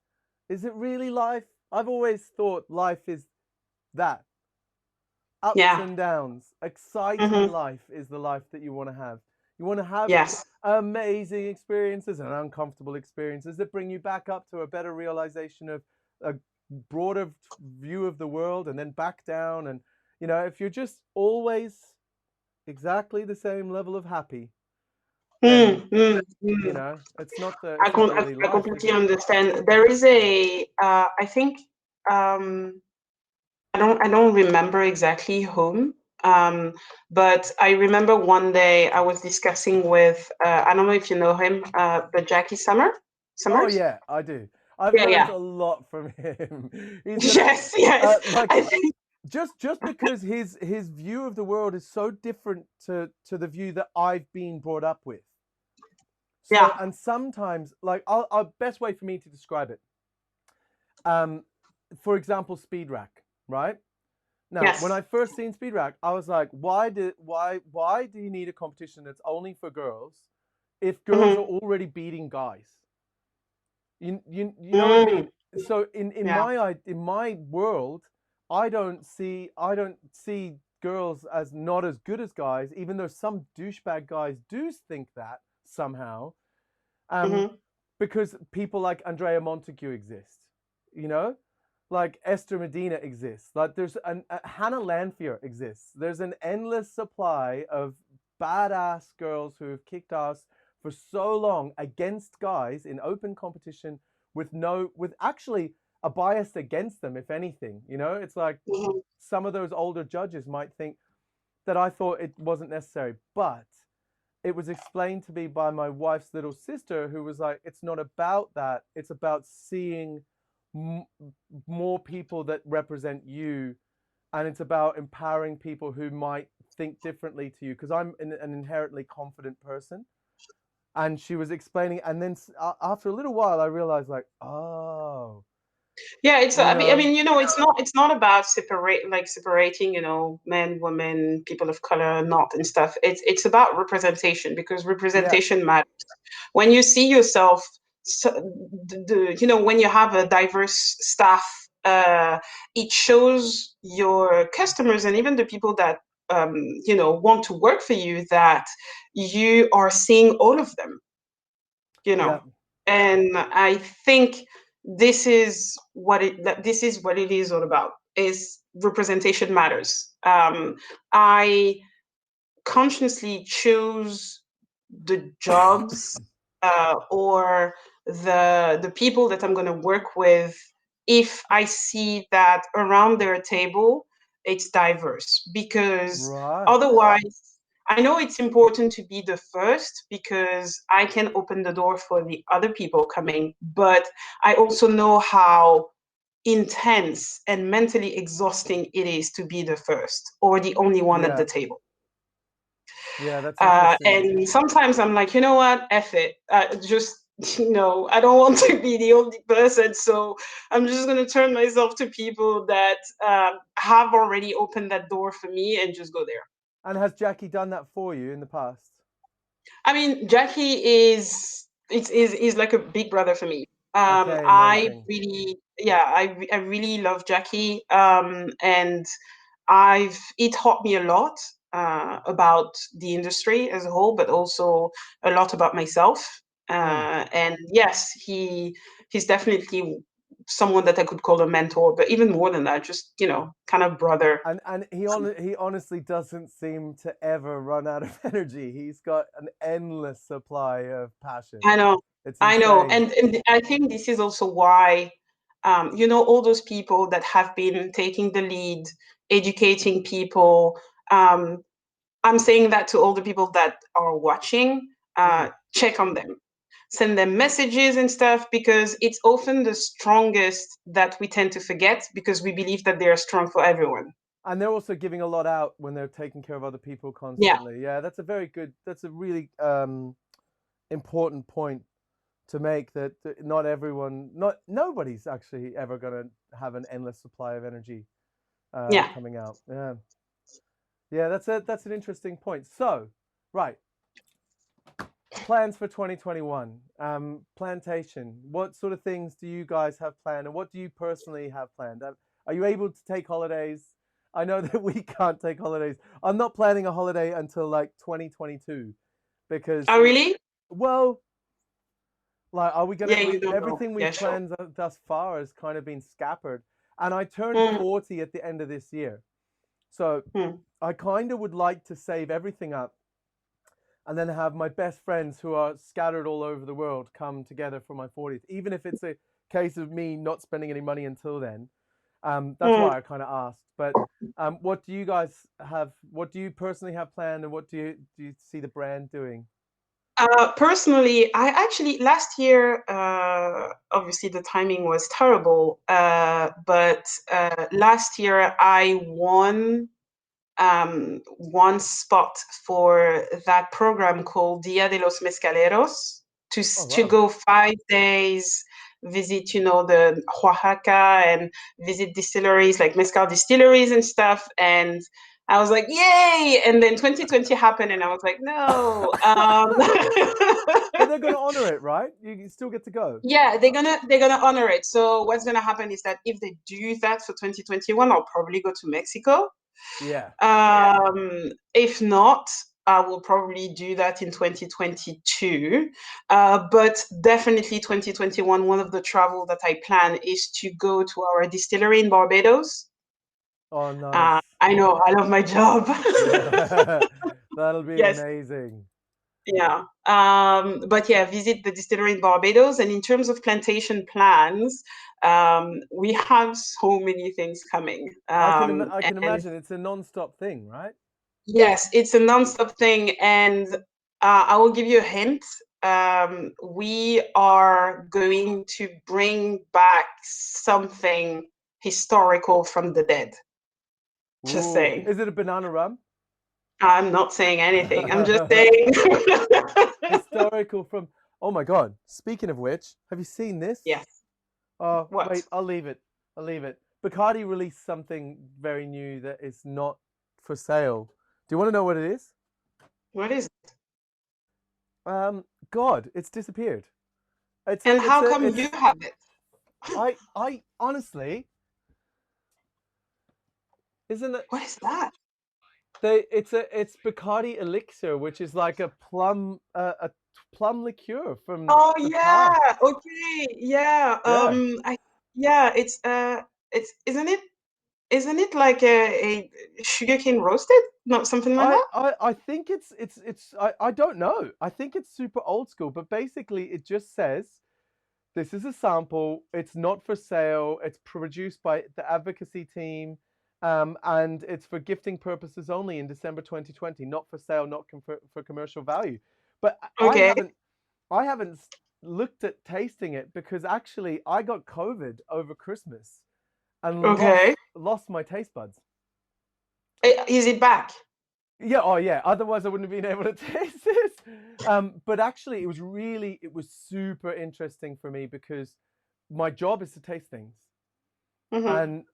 is it really life? I've always thought life is that. Ups Yeah. and downs. Exciting Hmm. life is the life that you want to have. You want to have Yes. amazing experiences and uncomfortable experiences that bring you back up to a better realization of a broader view of the world, and then back down. And, if you're just always exactly the same level of happy, then, Mm, mm, mm. it's not really I life, is completely it? understand. There is a, I think, um, I don't remember exactly whom, but I remember one day I was discussing with, I don't know if you know him, but Jackie Oh Summers. yeah, I do. I've Yeah, learned yeah. a lot from him. He's an Yes, yes. like, I think, just because his view of the world is so different to the view that I've been brought up with. So, yeah. and sometimes, like, I'll best way for me to describe it. Um, for example, speed rack, right? Now, when Yes. I first seen speed rack, I was like, why do you need a competition that's only for girls if girls are Hmm. already beating guys? You know what I Mm, mean? So yeah. in my world, I don't see girls as not as good as guys, even though some douchebag guys do think that somehow. Um, Hmm. because people like Andrea Montague exist, you know, like Esther Medina exists. Like there's Hannah Lanfear exists. There's an endless supply of badass girls who have kicked ass for so long against guys in open competition with actually a bias against them, if anything. It's like Hmm. some of those older judges might think that I thought it wasn't necessary, but it was explained to me by my wife's little sister, who was like, it's not about that. It's about seeing m- more people that represent you. And it's about empowering people who might think differently to you. Because I'm an inherently confident person. And she was explaining. And then after a little while, I realized, like, oh, Yeah, it's you I know, mean, it's not about separating, men, women, people of color, not and stuff. It's about representation, because yeah, representation matters. When you see yourself, so, when you have a diverse staff, it shows your customers and even the people that want to work for you, that you are seeing all of them, you yeah, know and I think this is what it is all about, is representation matters. I consciously choose the jobs, or the people that I'm going to work with, if I see that around their table it's diverse, because right. otherwise, I know it's important to be the first because I can open the door for the other people coming, but I also know how intense and mentally exhausting it is to be the first or the only one at Yeah, the table. yeah, that's interesting. And sometimes I'm like, you know what, F it. Just, I don't want to be the only person. So I'm just going to turn myself to people that have already opened that door for me and just go there. And has Jackie done that for you in the past? I mean, Jackie is like a big brother for me. Okay, I amazing. really, yeah, I really love Jackie. And it taught me a lot about the industry as a whole, but also a lot about myself. Mm. And yes, he's definitely someone that I could call a mentor, but even more than that, just kind of brother. And he honestly doesn't seem to ever run out of energy. He's got an endless supply of passion. I know, It's I know, insane. and I think this is also why, all those people that have been taking the lead, educating people. Um, I'm saying that to all the people that are watching. Mm. Check on them. send them messages and stuff, because it's often the strongest that we tend to forget because we believe that they are strong for everyone. And they're also giving a lot out when they're taking care of other people Yeah. constantly. Yeah, that's a really important point to make, that nobody's actually ever going to have an endless supply of energy Yeah. coming out. Yeah. Yeah, that's an interesting point. So, right. Plans for 2021. Plantation. What sort of things do you guys have planned, and what do you personally have planned? Are you able to take holidays? I know that we can't take holidays. I'm not planning a holiday until like 2022 because, Oh, really? well, like, are we gonna? Yeah, you don't know. Everything Yeah, we've sure. planned thus far has kind of been scuppered, and I turned Mm, 40 at the end of this year, so mm. I kind of would like to save everything up and then have my best friends who are scattered all over the world come together for my 40th, even if it's a case of me not spending any money until then. That's Mm. why I kind of asked. But what do you guys have? What do you personally have planned, and what do you see the brand doing? Personally, I actually last year, obviously the timing was terrible, but last year I won one spot for that program called Dia de los Mezcaleros Oh to wow! go 5 days, visit, the Oaxaca and visit distilleries like mezcal distilleries and stuff. And I was like, yay! And then 2020 happened, and I was like, no. But they're going to honor it, right? You still get to go. Yeah, they're gonna honor it. So what's gonna happen is that if they do that for 2021, I'll probably go to Mexico. Yeah. If not, I will probably do that in 2022. But definitely 2021, one of the travel that I plan is to go to our distillery in Barbados. Oh, nice. I know, I love my job. Yeah, that'll be Yes, amazing. yeah. But yeah, visit the distillery in Barbados. And in terms of plantation plans, we have so many things coming. I can And imagine it's a non-stop thing, right? yes, it's a non-stop thing, and I will give you a hint. We are going to bring back something historical from the dead. Just Ooh, saying. is it a banana rum? I'm not saying anything. I'm just saying. Historical from. Oh my God! Speaking of which, have you seen this? Yes. Oh What? wait, I'll leave it. I'll leave it. Bacardi released something very new that is not for sale. Do you want to know what it is? What is it? God, it's disappeared. And how come you It's. have it? I honestly, isn't it? What is that? It's Bacardi Elixir, which is like a plum liqueur from Oh the yeah. past. Okay. Yeah. Yeah. Yeah. It's isn't it like a sugarcane roasted? Not something like that? I think I don't know. I think it's super old school, but basically it just says this is a sample. It's not for sale. It's produced by the advocacy team, and it's for gifting purposes only in December 2020. Not for sale, not for commercial value. But Okay. I haven't looked at tasting it because actually I got COVID over Christmas and Okay. lost my taste buds. Is it back? Yeah, oh yeah. Otherwise, I wouldn't have been able to taste this. But actually, it was super interesting for me because my job is to taste things, Mm-hmm. and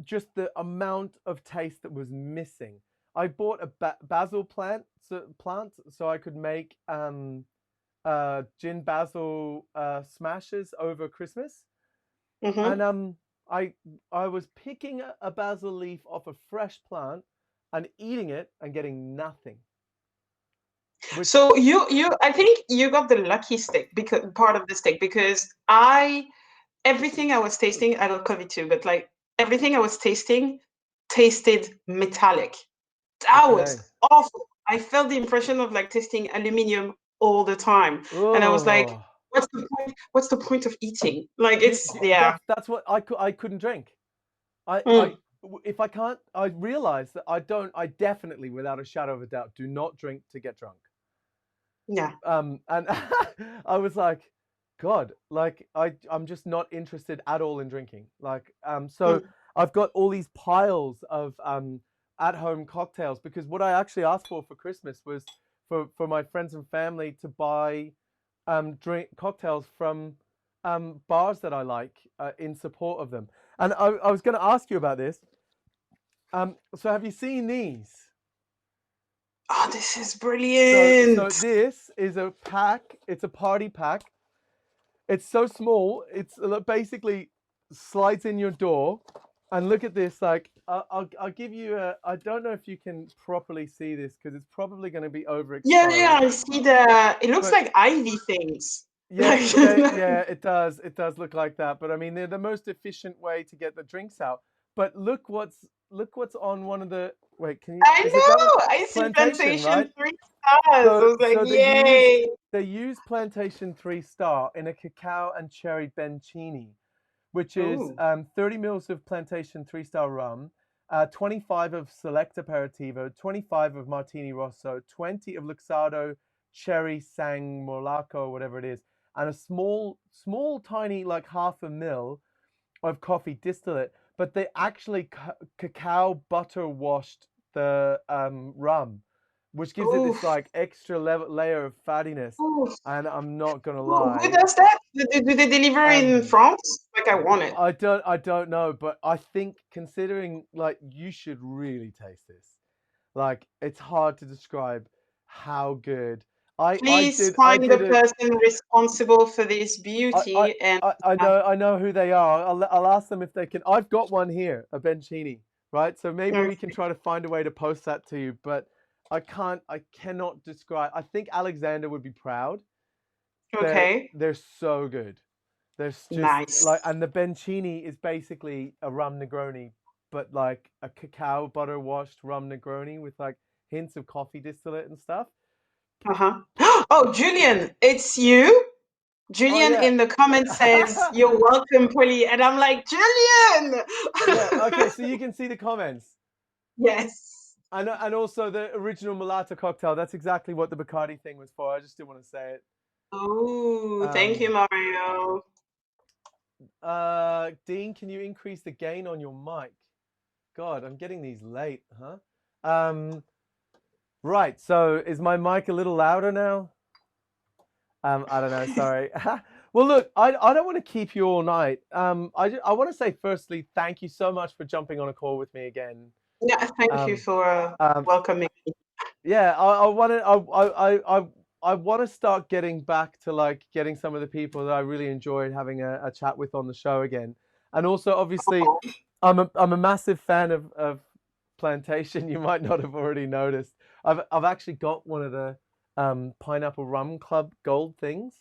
just the amount of taste that was missing. I bought a basil plant so I could make gin basil smashes over Christmas, Mm-hmm. and I I was picking a basil leaf off a fresh plant and eating it and getting nothing. Which So you I think you got the lucky stick because part of the stick because I everything I was tasting, I got COVID too, but like everything I was tasting tasted metallic. That okay. was awful. I felt the impression of like tasting aluminium all the time. And I was like, Oh, what's the point? What's the point of eating? Like it's yeah. that's what I couldn't drink. Mm. If I can't, I realize that I don't. I definitely, without a shadow of a doubt, do not drink to get drunk. Yeah. And I was like, God, like I'm just not interested at all in drinking. Like, so Mm. I've got all these piles of at-home cocktails because what I actually asked for Christmas was for my friends and family to buy drink cocktails from bars that I like in support of them. And I was going to ask you about this. So have you seen these? Oh, this is So brilliant. this is a pack. It's a party pack. It's so small. It's basically slides in your door. And look at this. Like I'll give you a. I don't know if you can properly see this because it's probably going to be Yeah, yeah, overexposed. I see the. It looks But like ivy things. yeah, Like, yeah, yeah. It does. It does look like that. But I mean, they're the most efficient way to get the drinks out. But look what's on one of the. Wait, can you? I Is it that one? know. I see Plantation, plantation right? 3 stars. I So was like, so yay. they use Plantation 3 Star in a cacao and cherry bencini, which is Ooh. 30 mils of Plantation 3 Star rum, 25 of Select Aperitivo, 25 of Martini Rosso, 20 of Luxardo Cherry Sang Morlaco, whatever it is, and a small, tiny, like half a mil of coffee distillate. But they actually cacao butter washed the rum, which gives it this Oof. like extra layer of fattiness. Oof. And I'm not gonna Who lie, does that? Do they deliver in um, France? Like, I want it. I don't know, but I think considering like you should really taste this. Like it's hard to describe how good. I Please did I find the did a person responsible for this I I beauty and uh, I know who they are. I'll ask them if they can. I've got one here, a Bencini, right? So maybe we can try to find a way to post that to you, but I cannot describe. I think Alexander would be proud. okay. They're so good. There's just like, Nice. and the Bencini is basically a rum Negroni, but like a cacao butter washed rum Negroni with like hints of coffee distillate and stuff. Uh-huh. Oh, Julian, it's you. Oh Julian yeah. in the comments says, "You're welcome, Polly." And I'm like, Julian! Yeah, okay, so you can see the comments. Yes. And also the original Mulatto cocktail. That's exactly what the Bacardi thing was for. I just didn't want to say it. Oh, thank you, Um, Mario. Dean, can you increase the gain on your mic? God, I'm getting these late, huh? Right. So is my mic a little louder now? I don't know. Sorry. Well, look, I don't want to keep you all night. I want to say firstly, thank you so much for jumping on a call with me again. Yeah, thank you Um, for um, welcoming me. yeah, I want to I want to start getting back to like getting some of the people that I really enjoyed having a chat with on the show again. And also obviously I'm a massive fan of Plantation. You might not have already noticed. I've actually got one of the Pineapple Rum Club gold things.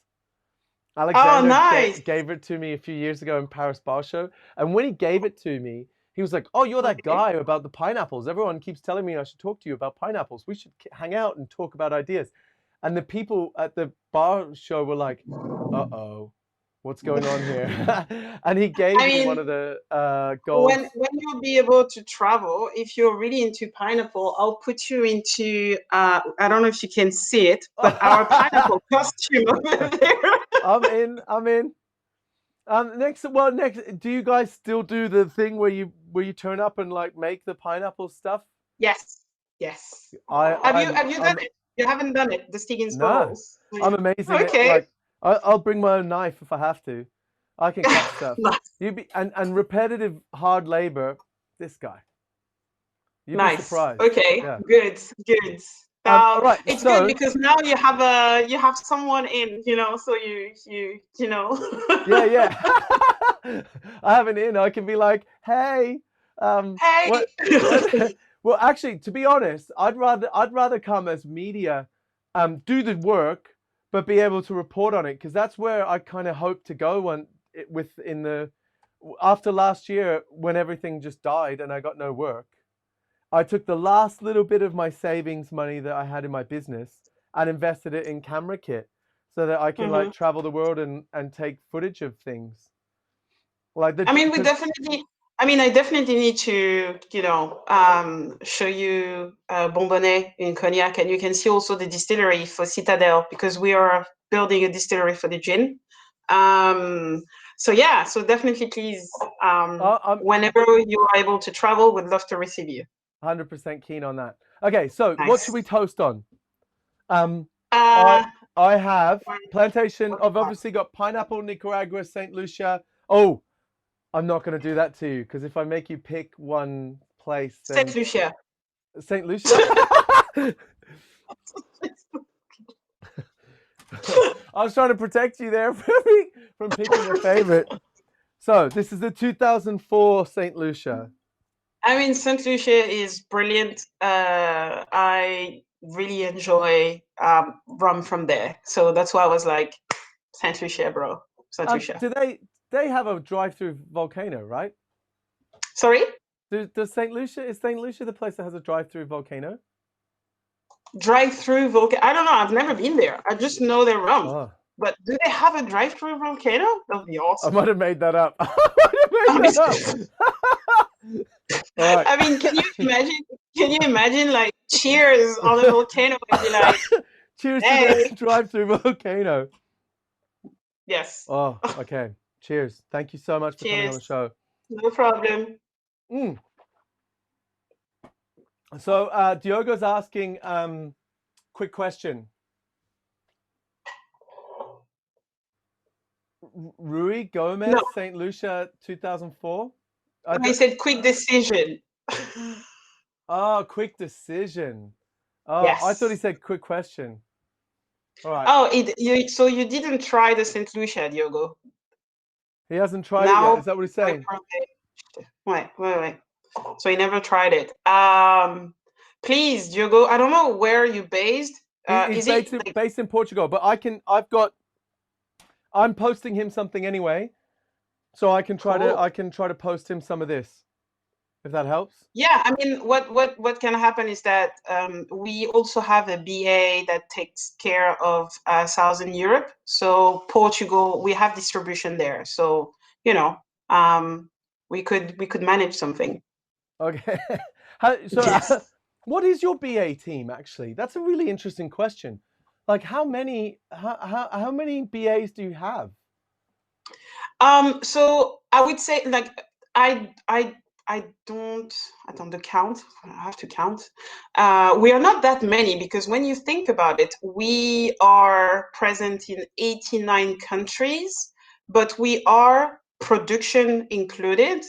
Oh, Alexander nice. gave it to me a few years ago in Paris Bar Show, and when he gave it to me, he was like, "Oh, you're that Okay. guy about the pineapples. Everyone keeps telling me I should talk to you about pineapples. We should hang out and talk about ideas." And the people at the bar show were like, "Uh-oh, what's going on here?" And he I gave me one mean, of the when golds. you'll be able to travel, if you're really into pineapple, I'll put you into I don't know if you can see it, but our pineapple costume over there. I'm in. I'm in. Next, do you guys still do the thing where you turn up and like make the pineapple stuff? Yes. Yes. I Have you done I'm it? You haven't done it, the Stiggins no, balls. I'm amazing at Okay. like I'll bring my own knife if I have to. I can cut stuff. Nice. You be and repetitive hard labor. This guy, you'd be Nice. surprised. Okay. Yeah. Good. Good. All right. It's good So because now you have someone in, so you know. yeah, yeah. I have an in. I can be like, hey, Hey. what? Well, actually, to be honest, I'd rather come as media, do the work, but be able to report on it because that's where I kind of hope to go within the after last year when everything just died and I got no work. I took the last little bit of my savings money that I had in my business and invested it in camera kit so that I can Mhm. like travel the world and take footage of things. Like the I mean, we because definitely. I mean, I definitely need to, show you Bonbonnet in Cognac, and you can see also the distillery for Citadel because we are building a distillery for the gin. So yeah, so definitely, please, I'm whenever you are able to travel, would love to receive you. 100% keen on that. Okay, so what should Nice. we toast on? Um, I Uh, I have plantation. what do I've you want? obviously got pineapple, Nicaragua, Saint Lucia. Oh, I'm not going to do that to you because if I make you pick one place, Saint then Lucia. Saint Lucia. I was trying to protect you there from picking a favorite. So this is the 2004 Saint Lucia. I mean, Saint Lucia is brilliant. I really enjoy rum from there, so that's why I was like, Saint Lucia, bro. Saint Lucia. Do they have a drive-through volcano, right? Sorry? Does Saint Lucia is Saint Lucia the place that has a drive-through volcano? Drive-through volcano. I don't know. I've never been there. I just know they're rum. Oh, But do they have a drive-through volcano? That would be I awesome. might have made that up. I might have made that up. All right. I mean, can you imagine? Can you imagine like cheers on a volcano and be like, Cheers to the hey, drive-through volcano. yes. Oh, okay. Cheers. Thank you so much for coming on the Cheers. show. No problem. Mm. So Diogo's asking, quick question. Rui No, Gomez, St. Lucia, 2004. I said quick decision. Oh, quick decision. Oh, I thought he Yes. said quick question. All right. Oh, so you didn't try the Saint Lucia, Diogo. He hasn't tried it yet. Now, Is that what he's saying? wait. So he never tried it. Please, Diogo. I don't know where you based. He's Is it like based in Portugal, but I'm posting him something anyway, so I can try cool? to post him some of this, if that helps. Yeah, I mean, what can happen is that we also have a BA that takes care of Southern Europe. So Portugal, we have distribution there. So you know, um, we could manage something. Okay. Yes. What is your BA team actually? That's a really interesting question. Like, how many BAs do you have? So I would say like I I I don't count. I have to count. We are not that many because when you think about it, we are present in 89 countries, but we are production included.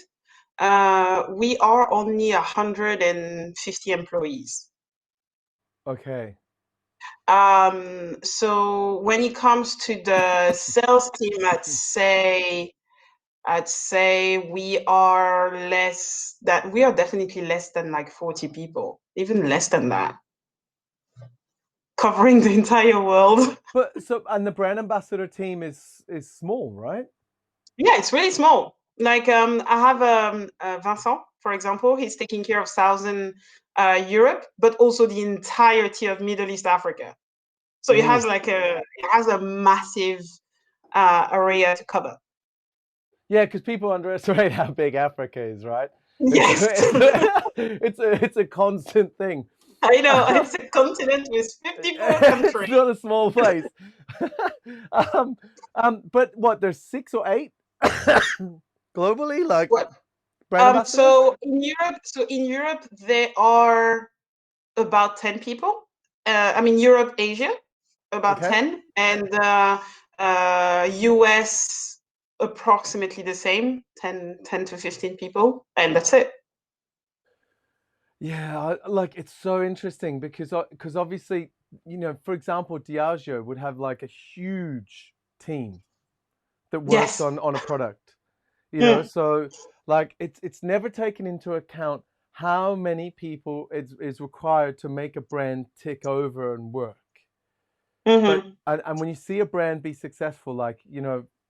We are only 150 employees. Okay. So when it comes to the sales team, I'd say we are definitely less than like 40 people, even less than that, covering the entire world. And the brand ambassador team is small, right? Yeah, it's really small. Like I have Vincent, for example, he's taking care of Southern Europe, but also the entirety of Middle East Africa. So Mm. it has a massive area to cover. Yeah, because people underestimate how big Africa is, right? Yes. It's a constant thing. I know, it's a continent with 54 It's countries. not a small place. um, but what? There's 6 or 8 globally, like What? brand ambassadors. So in Europe, there are about 10 people. I mean, Europe, Asia, about Okay. 10, and US, approximately the same, 10 to 15 people, and that's it. Yeah, like it's so interesting because obviously, for example, Diageo would have like a huge team that works Yes. on a product, Mm. so like it's never taken into account how many people is required to make a brand tick over and work. But Mm-hmm. and when you see a brand be successful, like,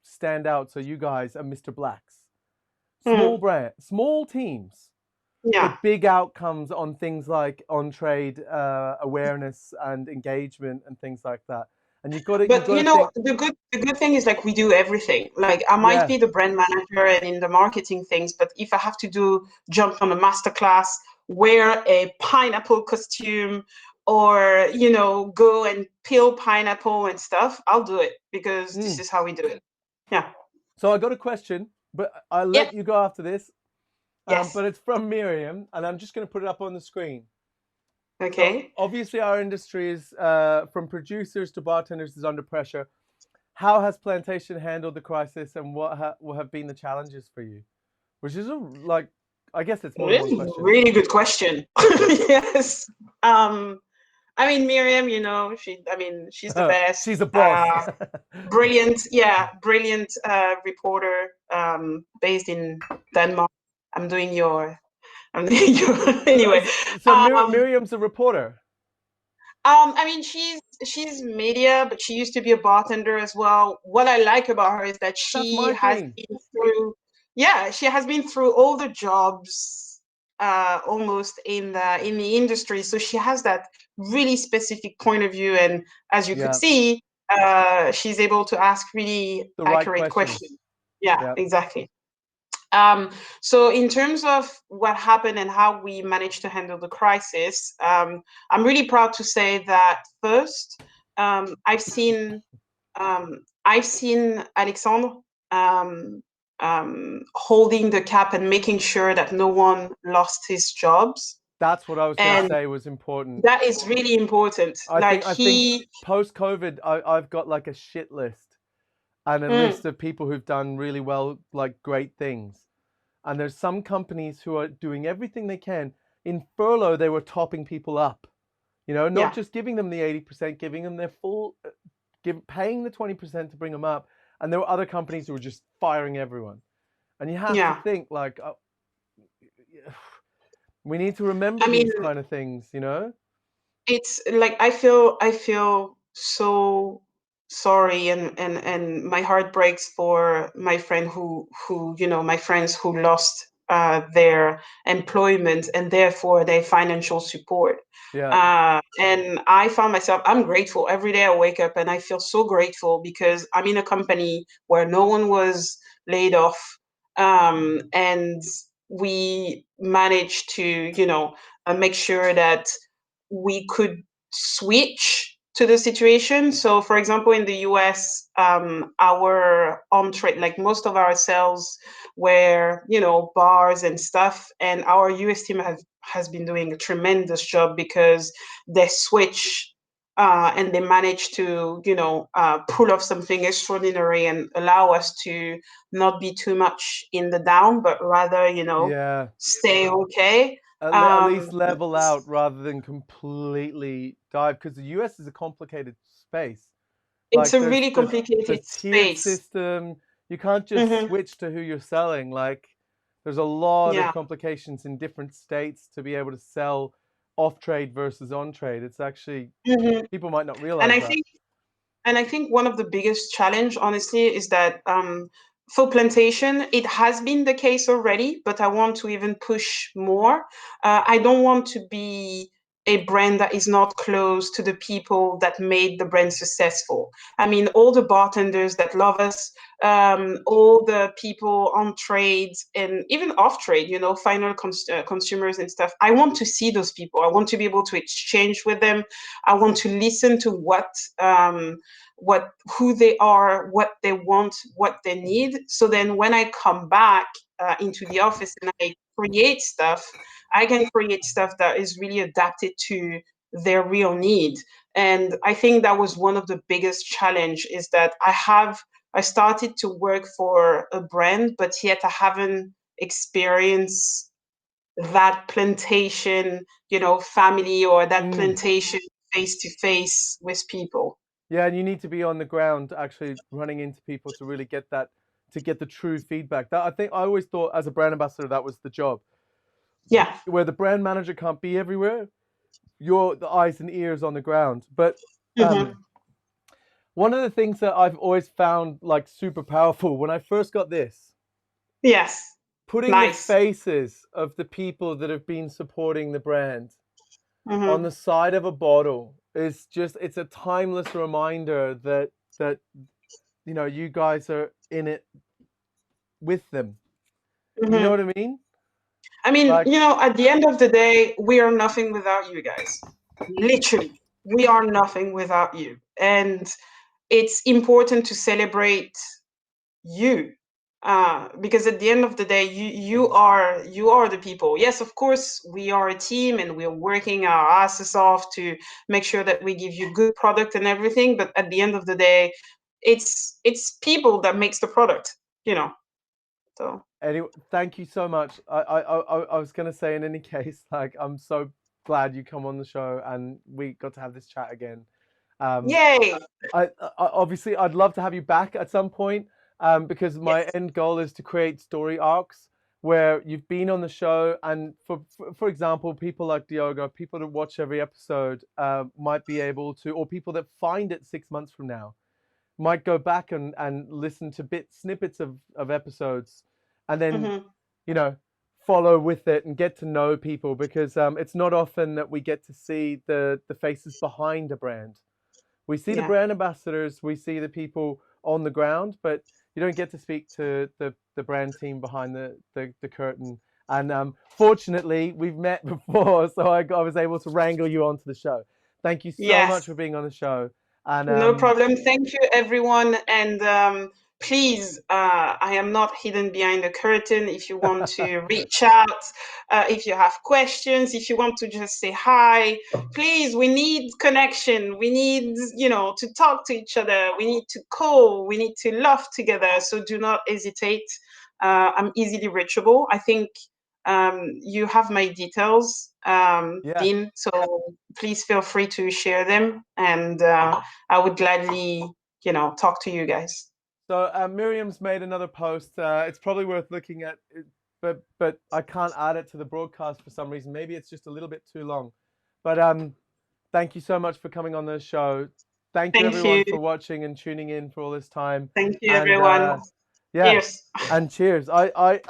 stand out, so you guys are Mr. Blacks, small Mm. brand, small teams, Yeah. but big outcomes on things like on trade awareness and engagement and things like that. And you got to But think, the good thing is like we do everything. Like I might yeah, be the brand manager and in the marketing things, but if I have to jump on a masterclass, wear a pineapple costume, or go and peel pineapple and stuff, I'll do it because this mm. is how we do it. Yeah. So I got a question, but I'll Yeah. let you go after this. Yes. But it's from Miriam, and I'm just going to put it up on the screen. So Okay. obviously, our industry is from producers to bartenders is under pressure. How has plantation handled the crisis, and what have been the challenges for you? Which is I guess it's more than This one is a question. really good question. Yes. I mean, Miriam, she's the She's best. a boss. Brilliant, yeah, brilliant reporter, based in Denmark. I'm doing your, anyway. So Um, Miriam's a reporter. I mean, she's media, but she used to be a bartender as well. What I like about her is that That's she my has dream. been through, yeah, she has been through all the jobs, almost in the industry. So she has that really specific point of view, and as you could Yeah, see, she's able to ask really the right accurate questions. questions. Yeah, Yeah, exactly. So in terms of what happened and how we managed to handle the crisis, I'm really proud to say that first, I've seen Alexandre, holding the cap and making sure that no one lost his jobs, that's what I was going to and say was important. that is really important. Like I think he, post COVID, I've got like a shit list and a mm, list of people who've done really well, like great things. And there's some companies who are doing everything they can. In furlough, they were topping people up. Not yeah, just giving them the 80%, giving them their full, paying the 20% to bring them up. And there were other companies who were just firing everyone. And you have to yeah. think like, we need to remember I mean, these kind of things. it's like I feel so sorry, and my heart breaks for my friend who my friends who lost their employment and therefore their financial support. Yeah, And I found myself, I'm grateful every day. I wake up and I feel so grateful because I'm in a company where no one was laid off, and we managed to make sure that we could switch to the situation. So, for example, in the US, our on trade, like most of our sales were, bars and stuff. And our US team has been doing a tremendous job because they switch. And they managed to, pull off something extraordinary and allow us to not be too much in the down, but rather, yeah. stay okay. At Um, least level out rather than completely dive, because the US is a complicated space. it's Like a there's really the complicated tiered space. system. You can't just Hmm. switch to who you're selling. Like there's a lot of Yeah. complications in different states to be able to sell off trade versus on trade. It's actually Hmm. people might not And realize I that. think And I think one of the biggest challenge, honestly, is that for plantation, it has been the case already, but I want to even push more. I don't want to be a brand that is not close to the people that made the brand successful. I mean, all the bartenders that love us, all the people on trades and even off trade, final consumers and stuff. I want to see those people. I want to be able to exchange with them. I want to listen to who they are, what they want, what they need. So then when I come back into the office and I create stuff, I can create stuff that is really adapted to their real need. And I think that was one of the biggest challenge is that I started to work for a brand, but yet I haven't experienced that plantation, family, or that Mm. plantation face to face with people. Yeah, and you need to be on the ground actually running into people to really get that to get the true feedback. That I think I always thought as a brand ambassador that was the job. Yeah. Where the brand manager can't be everywhere, you're the eyes and ears on the ground. But Hmm. one of the things that I've always found like super powerful when I first got this, Yes. putting the Nice. faces of the people that have been supporting the brand on Hmm. the side of a bottle. it's a timeless reminder that you guys are in it with them. You know Mhm. what I mean? I mean, Like, at the end of the day, we are nothing without you guys. Literally, we are nothing without you. And it's important to celebrate you, because at the end of the day, you are the people. Yes, of course, we are a team and we're working our asses off to make sure that we give you good product and everything. But at the end of the day, it's people that makes the product. So anyway, thank you so much. I was gonna say, in any case, like, I'm so glad you come on the show and we got to have this chat again. Um, yay. obviously I'd love to have you back at some point, because my Yes. end goal is to create story arcs where you've been on the show, and for example, people like Diogo, people that watch every episode, might be able to, or people that find it 6 months from now might go back and listen to snippets of episodes, and then Hmm. you know follow with it and get to know people, because it's not often that we get to see the faces behind a brand. We see the Yeah. brand ambassadors, we see the people on the ground, but you don't get to speak to the brand team behind the curtain. And fortunately, we've met before, so I was able to wrangle you onto the show. Thank you so much Yes. for being on the show. And No problem. Thank you, everyone. And please, I am not hidden behind the curtain. If you want to reach out, if you have questions, if you want to just say hi, please, we need connection. We need, to talk to each other. We need to call. We need to laugh together. So do not hesitate. I'm easily reachable. I think you have my details, yeah, Dean. So please feel free to share them. And I would gladly, talk to you guys. so Miriam's made another post. It's probably worth looking at, but I can't add it to the broadcast for some reason. Maybe it's just a little bit too long. But thank you so much for coming on the show. Thank you Thank everyone you. for watching and tuning in for all this time. Thank you, And everyone. yeah, Cheers. and cheers. I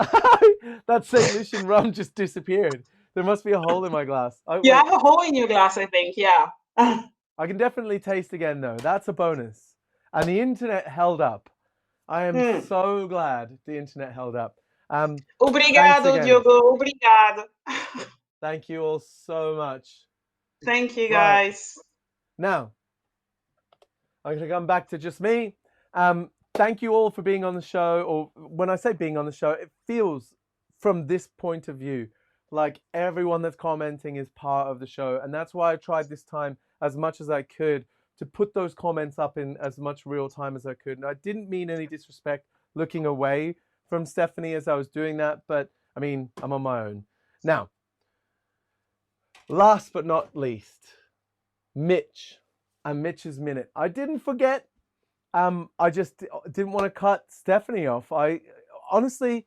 that Saint Lucian rum just disappeared. There must be a hole in my glass. You Wait, have a hole in your glass, I think. Yeah. I can definitely taste again though. That's a bonus. And the internet held up. I am Hmm. so glad the internet held up. Um, thanks Obrigado, again. Diogo. Obrigado. Thank you all so much. Thank you, Right. guys. Now, I'm going to come back to just me. Thank you all for being on the show. Or when I say being on the show, it feels from this point of view like everyone that's commenting is part of the show. And that's why I tried this time as much as I could to put those comments up in as much real time as I could. And I didn't mean any disrespect looking away from Stephanie as I was doing that, but I mean, I'm on my own. Now, last but not least, Mitch and Mitch's Minute. I didn't forget. I just didn't want to cut Stephanie off. I honestly,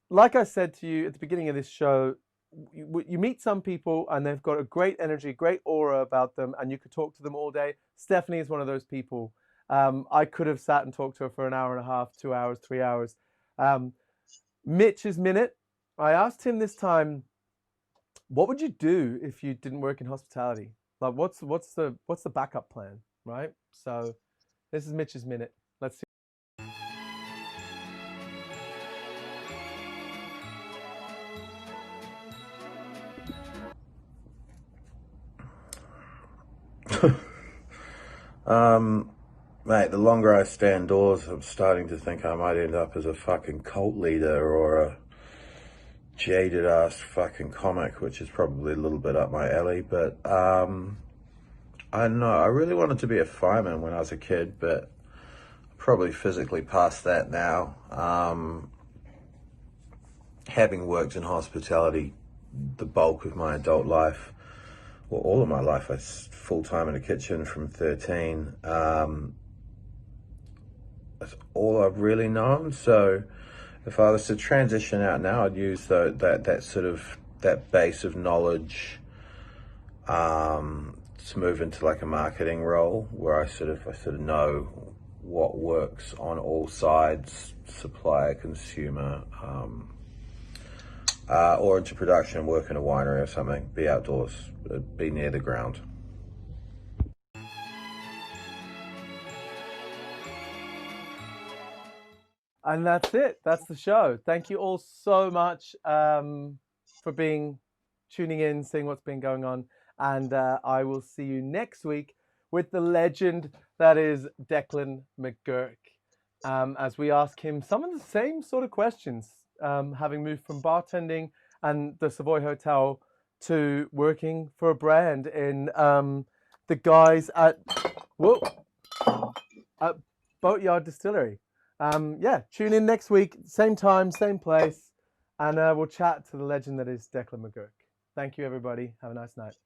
like I said to you at the beginning of this show, you meet some people and they've got a great energy, great aura about them, and you could talk to them all day. Stephanie is one of those people. I could have sat and talked to her for an hour and a half, 2 hours, 3 hours. Mitch's Minute. I asked him this time, what would you do if you didn't work in hospitality? Like, what's the backup plan, right? So this is Mitch's Minute. Let's see. Mate, the longer I stay indoors, I'm starting to think I might end up as a fucking cult leader or a jaded ass fucking comic, which is probably a little bit up my alley. But I don't know. I really wanted to be a fireman when I was a kid, but probably physically past that now. Having worked in hospitality the bulk of my adult life, well, all of my life, I was full time in a kitchen from 13. That's all I've really known. So if I was to transition out now, I'd use that sort of that base of knowledge to move into like a marketing role where I sort of know what works on all sides, supplier, consumer, or into production, work in a winery or something. Be outdoors, be near the ground. And that's it. That's the show. Thank you all so much for tuning in, seeing what's been going on. And I will see you next week with the legend that is Declan McGurk, as we ask him some of the same sort of questions, having moved from bartending and the Savoy Hotel to working for a brand in the guys at Boatyard Distillery. Yeah, tune in next week, same time, same place, and we'll chat to the legend that is Declan McGurk. Thank you, everybody. Have a nice night.